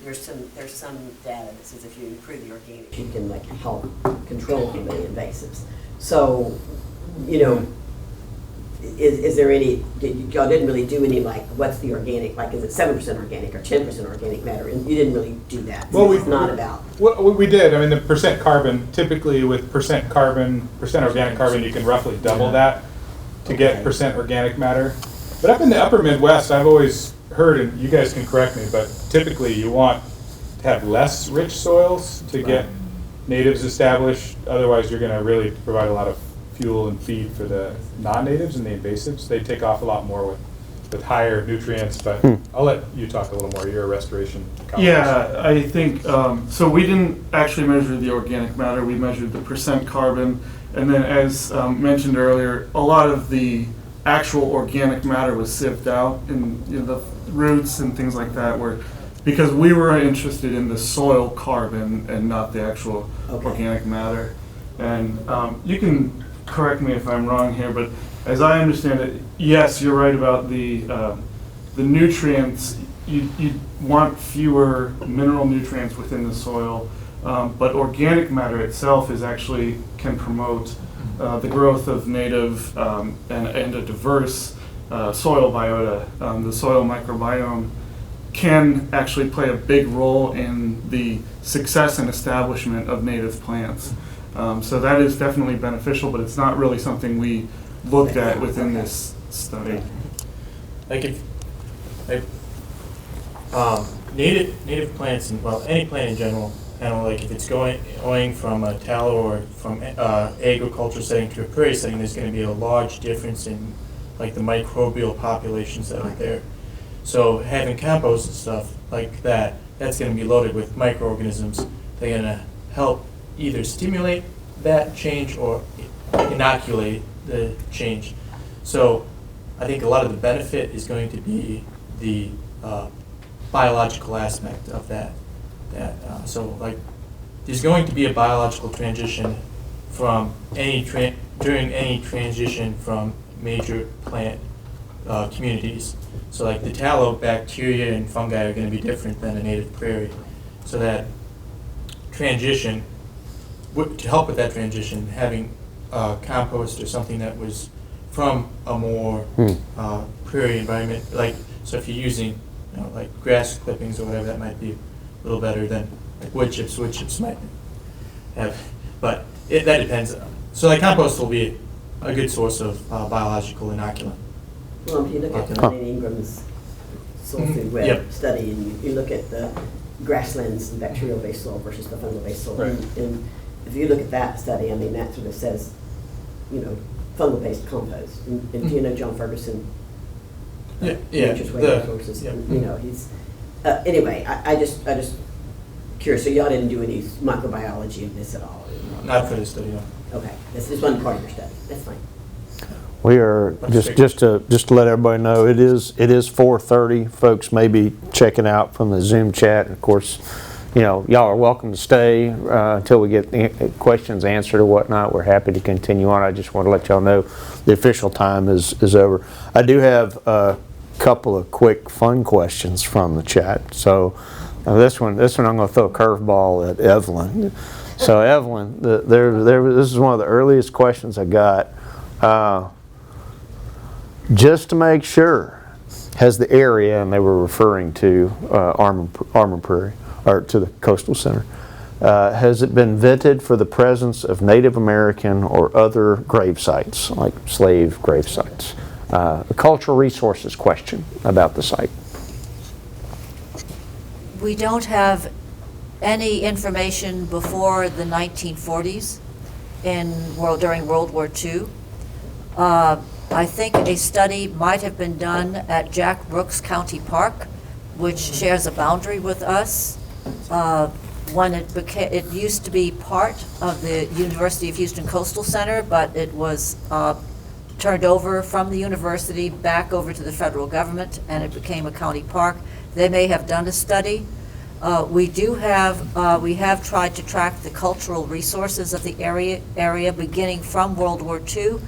there's some data that says if you improve the organic, you can help control some of the invasives. So, is there any, y'all didn't really do any what's the organic, is it 7% organic or 10% organic matter? And you didn't really do that. So it's not about. Well, we did. I mean, the percent carbon, typically with percent organic carbon, you can roughly double that to get percent organic matter. But up in the upper Midwest, I've always heard, and you guys can correct me, but typically you want to have less rich soils to get natives established. Otherwise, you're going to really provide a lot of fuel and feed for the non-natives and the invasives. They take off a lot more with higher nutrients, but I'll let you talk a little more. You're a restoration ecologist. Yeah, I think, so we didn't actually measure the organic matter. We measured the percent carbon. And then as mentioned earlier, a lot of the actual organic matter was sieved out in the roots and things like that, because we were interested in the soil carbon and not the actual organic matter. And you can correct me if I'm wrong here, but as I understand it, yes, you're right about the nutrients. You want fewer mineral nutrients within the soil, but organic matter itself can promote the growth of native and a diverse soil biota. The soil microbiome can actually play a big role in the success and establishment of native plants. So that is definitely beneficial, but it's not really something we looked at within this study. Native plants, and any plant in general, if it's going from a tallow or from agricultural setting to a prairie setting, there's going to be a large difference in the microbial populations that are there. So having compost and stuff like that, that's going to be loaded with microorganisms. They're going to help either stimulate that change or inoculate the change. So I think a lot of the benefit is going to be the biological aspect of that. There's going to be a biological transition from during any transition from major plant communities. So the tallow bacteria and fungi are going to be different than a native prairie. So that transition, to help with that transition, having compost or something that was from a more prairie environment, so if you're using grass clippings or whatever, that might be a little better than wood chips. Wood chips might have, but that depends. So compost will be a good source of biological inoculant. Well, if you look at Lynn Ingram's soil food web study, and you look at the grasslands and bacterial-based soil versus the fungal-based soil, and if you look at that study, that sort of says, fungal-based compost. And do you know John Ferguson? Nature's Way Resources. He's anyway. I just curious. So y'all didn't do any microbiology in this at all? Not for this study, no. Okay, this is one part of your study. That's fine. We are just to let everybody know, it is 4:30. Folks may be checking out from the Zoom chat. Of course, y'all are welcome to stay until we get questions answered or whatnot. We're happy to continue on. I just want to let y'all know the official time is over. I do have a couple of quick fun questions from the chat. So this one I'm going to throw a curveball at Evelyn. So Evelyn, this is one of the earliest questions I got. Just to make sure, has the area, and they were referring to Armor Prairie, or to the Coastal Center, has it been vetted for the presence of Native American or other grave sites, like slave grave sites? A cultural resources question about the site. We don't have any information before the 1940s during World War II. I think a study might have been done at Jack Brooks County Park, which shares a boundary with us. When it used to be part of the University of Houston Coastal Center, but it was turned over from the university back over to the federal government, and it became a county park. They may have done a study. We have tried to track the cultural resources of the area beginning from World War II,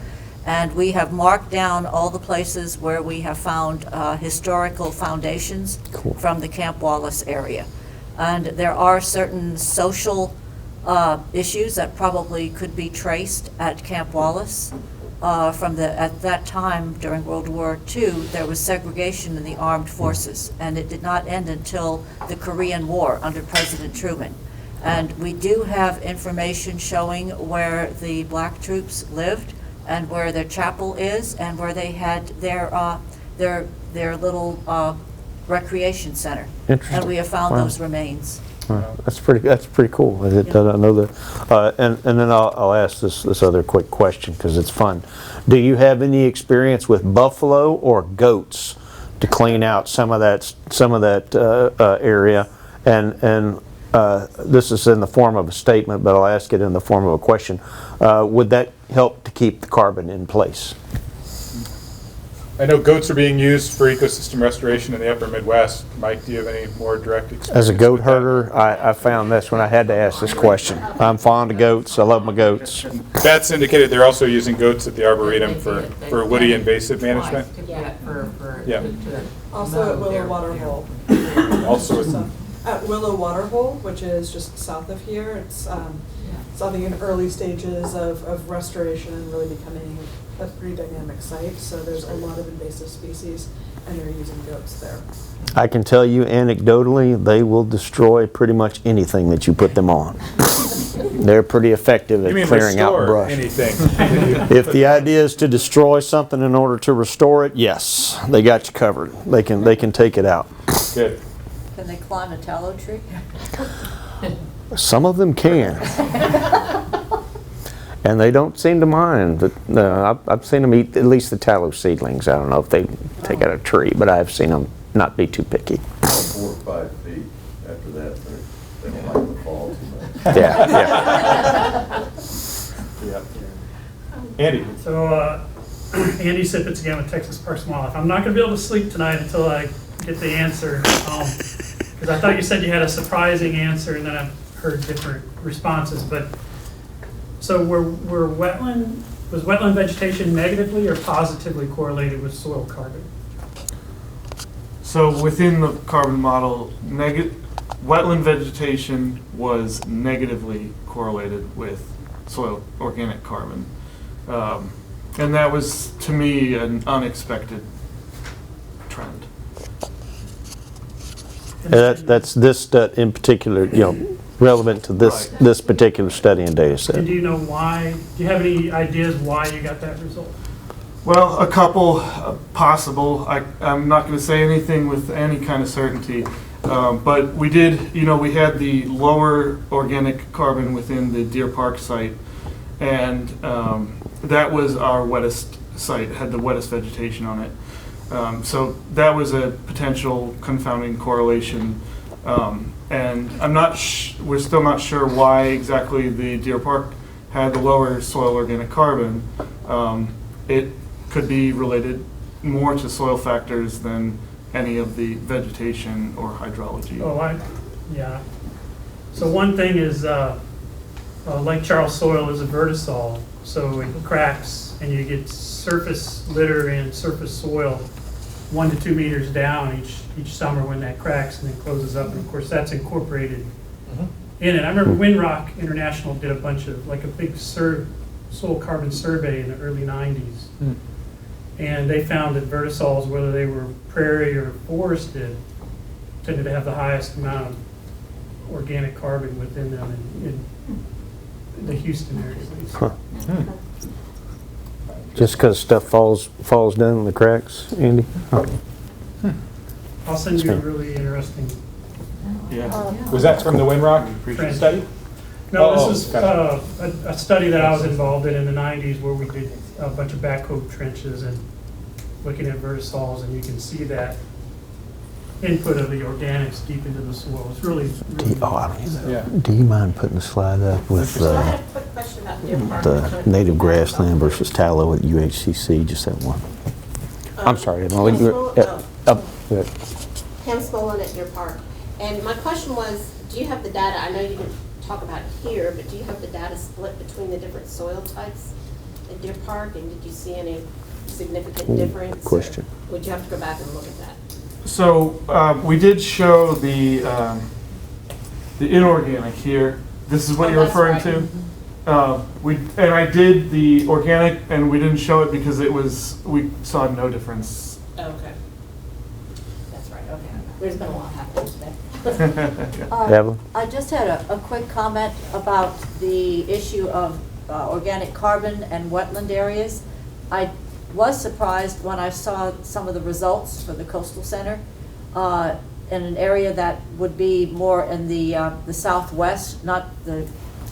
and we have marked down all the places where we have found historical foundations from the Camp Wallace area. And there are certain social issues that probably could be traced at Camp Wallace. At that time during World War II, there was segregation in the armed forces, and it did not end until the Korean War under President Truman. And we do have information showing where the black troops lived and where their chapel is and where they had their little recreation center. Interesting. And we have found Wow. those remains. That's pretty cool. I know that. And then I'll ask this other quick question because it's fun. Do you have any experience with buffalo or goats to clean out some of that area? And this is in the form of a statement, but I'll ask it in the form of a question. Would that help to keep the carbon in place? I know goats are being used for ecosystem restoration in the upper Midwest. Mike, do you have any more direct experience? As a goat herder, I found this when I had to ask this question. I'm fond of goats. I love my goats. That's indicated they're also using goats at the Arboretum for woody invasive management. Yeah. Yeah. Also at Willow Waterhole. Also At Willow Waterhole, which is just south of here. It's something in early stages of restoration and really becoming a pretty dynamic site. So there's a lot of invasive species, and they're using goats there. I can tell you anecdotally, they will destroy pretty much anything that you put them on. They're pretty effective at clearing out brush. Anything. If the idea is to destroy something in order to restore it, yes, they got you covered. They can take it out. Good. Can they climb a tallow tree? Some of them can. And they don't seem to mind, but I've seen them eat at least the tallow seedlings. I don't know if they take out a tree, but I've seen them not be too picky. 4 or 5 feet. After that, they don't like the fall too much. Yeah. Andy. So, Andy Sippets again with Texas Parks and Wildlife. I'm not going to be able to sleep tonight until I get the answer, because I thought you said you had a surprising answer, and then I've heard different responses. But so was wetland vegetation negatively or positively correlated with soil carbon? So within the carbon model, wetland vegetation was negatively correlated with soil organic carbon. And that was, to me, an unexpected trend. That's this in particular, relevant to this particular study and data set. And do you know why? Do you have any ideas why you got that result? Well, a couple possible. I'm not going to say anything with any kind of certainty, but we did, we had the lower organic carbon within the Deer Park site, and that was our wettest site. It had the wettest vegetation on it. So that was a potential confounding correlation. And we're still not sure why exactly the Deer Park had the lower soil organic carbon. It could be related more to soil factors than any of the vegetation or hydrology. Oh, yeah. So one thing is, Lake Charles soil is a vertisol, so it cracks and you get surface litter and surface soil 1 to 2 meters down each summer when that cracks and then closes up. And of course, that's incorporated in it. I remember Windrock International did a bunch of, like a big soil carbon survey in the early 90s. And they found that vertisols, whether they were prairie or forested, tended to have the highest amount of organic carbon within them in the Houston area. At least. Huh. Just because stuff falls down in the cracks, Andy? Huh. I'll send you a really interesting. Was that from the Windrock study? No, this is a study that I was involved in the 90s where we did a bunch of backhoe trenches and looking at vertisols, and you can see that input of the organics deep into the soil. It's really I don't know. Do you mind putting the slide up with I had a quick question about Deer Park. the native grassland versus tallow at UHCC, just that one? I'm sorry. Good. Pam Smolin at Deer Park. And my question was, do you have the data, I know you didn't talk about it here, but do you have the data split between the different soil types at Deer Park? And did you see any significant difference? Question. Or would you have to go back and look at that? So we did show the inorganic here. This is what you're referring to. And I did the organic, and we didn't show it because we saw no difference. Okay. That's right, okay. There's been a lot happening today. Evelyn? I just had a quick comment about the issue of organic carbon and wetland areas. I was surprised when I saw some of the results for the Coastal Center in an area that would be more in the southwest, not the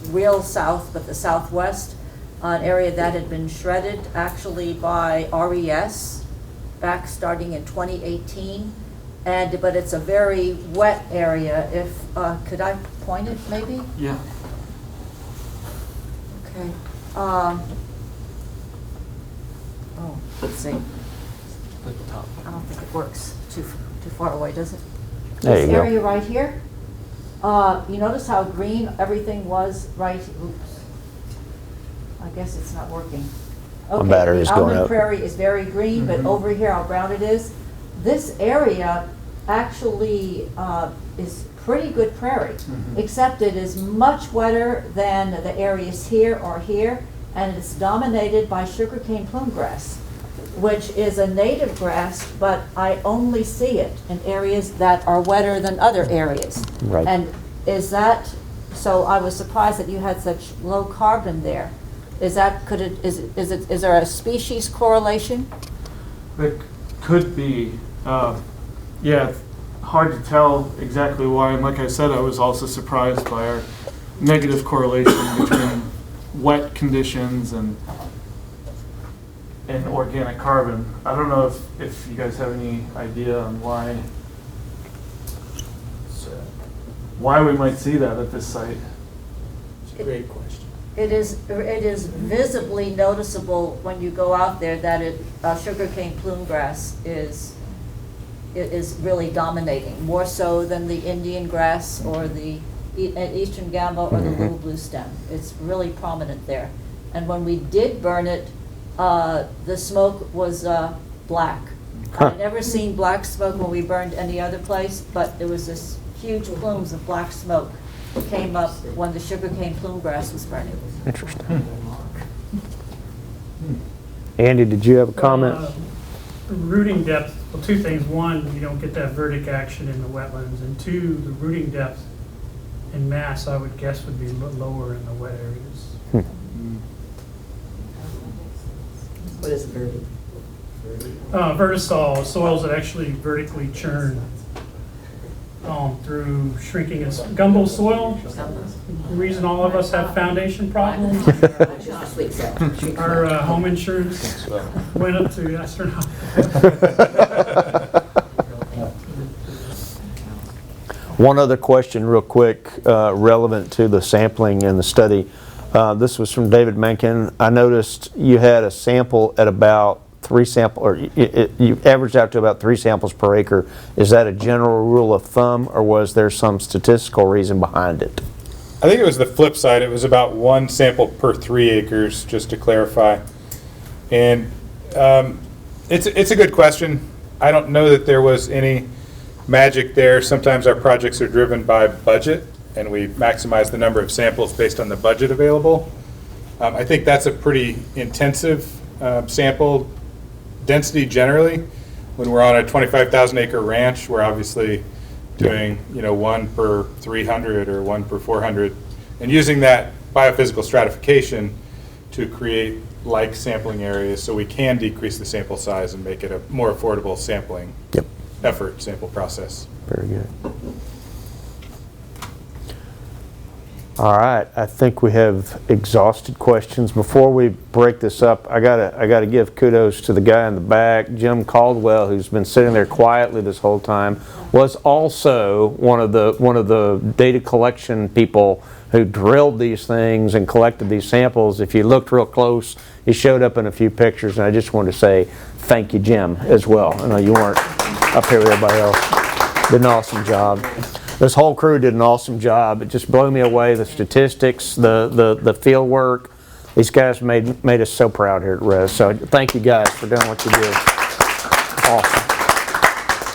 real south, but the southwest, an area that had been shredded actually by RES back starting in 2018. But it's a very wet area. If could I point it maybe? Yeah. Okay. Oh, let's see. I don't think it works too far away, does it? There you This go. area right here. You notice how green everything was right? Oops. I guess it's not working. My battery is going Almond up. Prairie is very green, but over here how brown it is. This area actually is pretty good prairie, except it is much wetter than the areas here or here, and it's dominated by sugarcane plume grass, which is a native grass, but I only see it in areas that are wetter than other areas. Right. And is that, so I was surprised that you had such low carbon there. Is that, is there a species correlation? It could be. Yeah, it's hard to tell exactly why. And like I said, I was also surprised by our negative correlation between wet conditions and organic carbon. I don't know if you guys have any idea on why we might see that at this site. It's a great question. It is visibly noticeable when you go out there that sugarcane plume grass is really dominating, more so than the Indian grass or the eastern gamba or the little blue stem. It's really prominent there. And when we did burn it, the smoke was black. I'd never seen black smoke when we burned any other place, but there was this huge plumes of black smoke that came up when the sugarcane plume grass was burning. Interesting. Andy, did you have a comment? Rooting depth, well, two things. One, you don't get that vertic action in the wetlands. And two, the rooting depth in mass, I would guess, would be lower in the wet areas. What is vertic? Vertisol, soils that actually vertically churn through shrinking. It's gumbo soil. The reason all of us have foundation problems. Our home insurance went up to astronomical. One other question real quick, relevant to the sampling and the study. This was from David Mencken. I noticed you had a sample at about 3 samples, or you averaged out to about 3 samples per acre. Is that a general rule of thumb, or was there some statistical reason behind it? I think it was the flip side. It was about 1 sample per 3 acres, just to clarify. And it's a good question. I don't know that there was any magic there. Sometimes our projects are driven by budget, and we maximize the number of samples based on the budget available. I think that's a pretty intensive sample density generally. When we're on a 25,000 acre ranch, we're obviously doing 1 per 300 or 1 per 400, and using that biophysical stratification to create like sampling areas so we can decrease the sample size and make it a more affordable sampling effort, sample process. Very good. All right, I think we have exhausted questions. Before we break this up, I gotta give kudos to the guy in the back, Jim Caldwell, who's been sitting there quietly this whole time, was also one of the data collection people who drilled these things and collected these samples. If you looked real close, he showed up in a few pictures, and I just wanted to say thank you, Jim, as well. I know you weren't up here with everybody else. Did an awesome job. This whole crew did an awesome job. It just blew me away, the statistics, the field work. These guys made us so proud here at Res. So thank you guys for doing what you did. Awesome.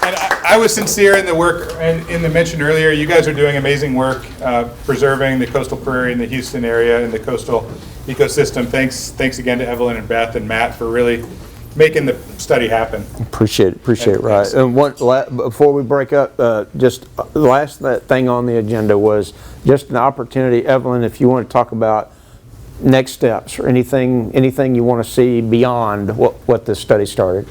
And I was sincere in the work and in the mention earlier. You guys are doing amazing work preserving the coastal prairie in the Houston area and the coastal ecosystem. Thanks again to Evelyn and Beth and Matt for really making the study happen. Appreciate it, right. And before we break up, just the last thing on the agenda was just an opportunity, Evelyn, if you want to talk about next steps or anything you want to see beyond what this study started.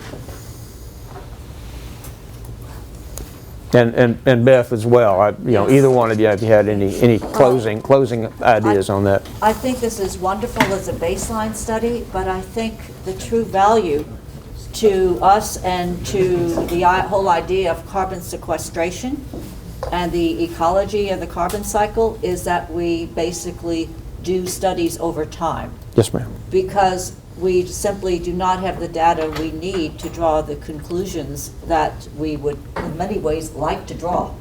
And Beth as well. Either one of you, if you had any closing ideas on that. I think this is wonderful as a baseline study, but I think the true value to us and to the whole idea of carbon sequestration and the ecology of the carbon cycle is that we basically do studies over time. Yes, ma'am. Because we simply do not have the data we need to draw the conclusions that we would in many ways like to draw.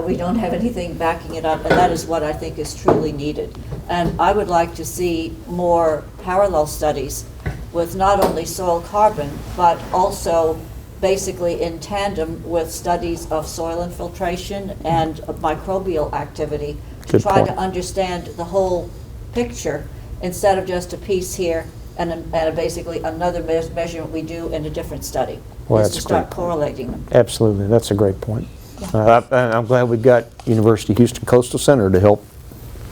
We don't have anything backing it up, and that is what I think is truly needed. And I would like to see more parallel studies with not only soil carbon, but also basically in tandem with studies of soil infiltration and of microbial activity to Good try point. to understand the whole picture instead of just a piece here and basically another measurement we do in a different study. Well, is that's to start great. correlating them. Absolutely, that's a great point. I'm glad we've got University of Houston Coastal Center to help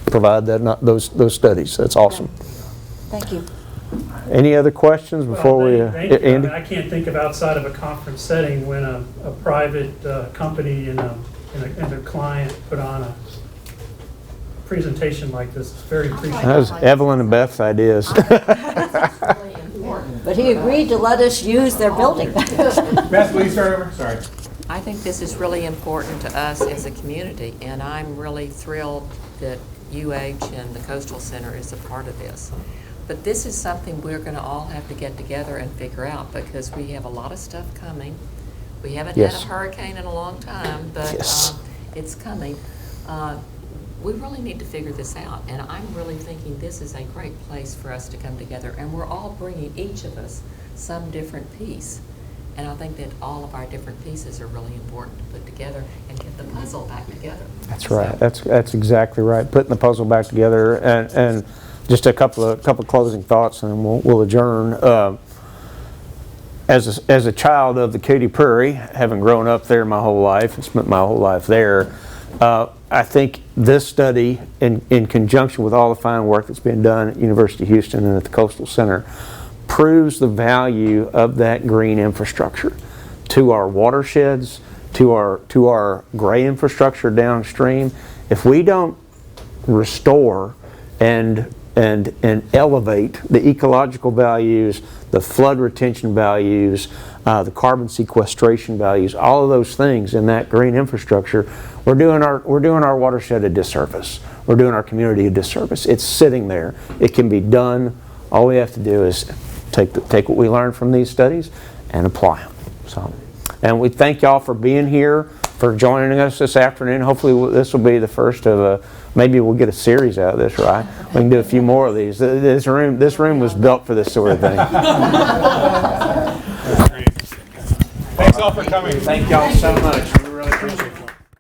provide those studies. That's awesome. Thank you. Any other questions before Thank you. Andy? I can't think of outside of a conference setting when a private company and their client put on a presentation like this. It's very appreciated. That was Evelyn and Beth's ideas. But he agreed to let us use their building. Beth, will you start over? Sorry. I think this is really important to us as a community, and I'm really thrilled that UH and the Coastal Center is a part of this. But this is something we're going to all have to get together and figure out because we have a lot of stuff coming. We haven't had a hurricane in a long time, but it's coming. We really need to figure this out, and I'm really thinking this is a great place for us to come together, and we're all bringing, each of us, some different piece. And I think that all of our different pieces are really important to put together and get the puzzle back together. That's right. That's exactly right. Putting the puzzle back together, and just a couple of closing thoughts, and we'll adjourn. As a child of the Katy Prairie, having grown up there my whole life and spent my whole life there, I think this study, in conjunction with all the fine work that's been done at University of Houston and at the Coastal Center, proves the value of that green infrastructure to our watersheds, to our gray infrastructure downstream. If we don't restore and elevate the ecological values, the flood retention values, the carbon sequestration values, all of those things in that green infrastructure, we're doing our watershed a disservice. We're doing our community a disservice. It's sitting there. It can be done. All we have to do is take what we learned from these studies and apply them. So, and we thank y'all for being here, for joining us this afternoon. Hopefully this will be the first of maybe we'll get a series out of this, right? We can do a few more of these. This room was built for this sort of thing. Thanks all for coming. Thank y'all so much. We really appreciate it.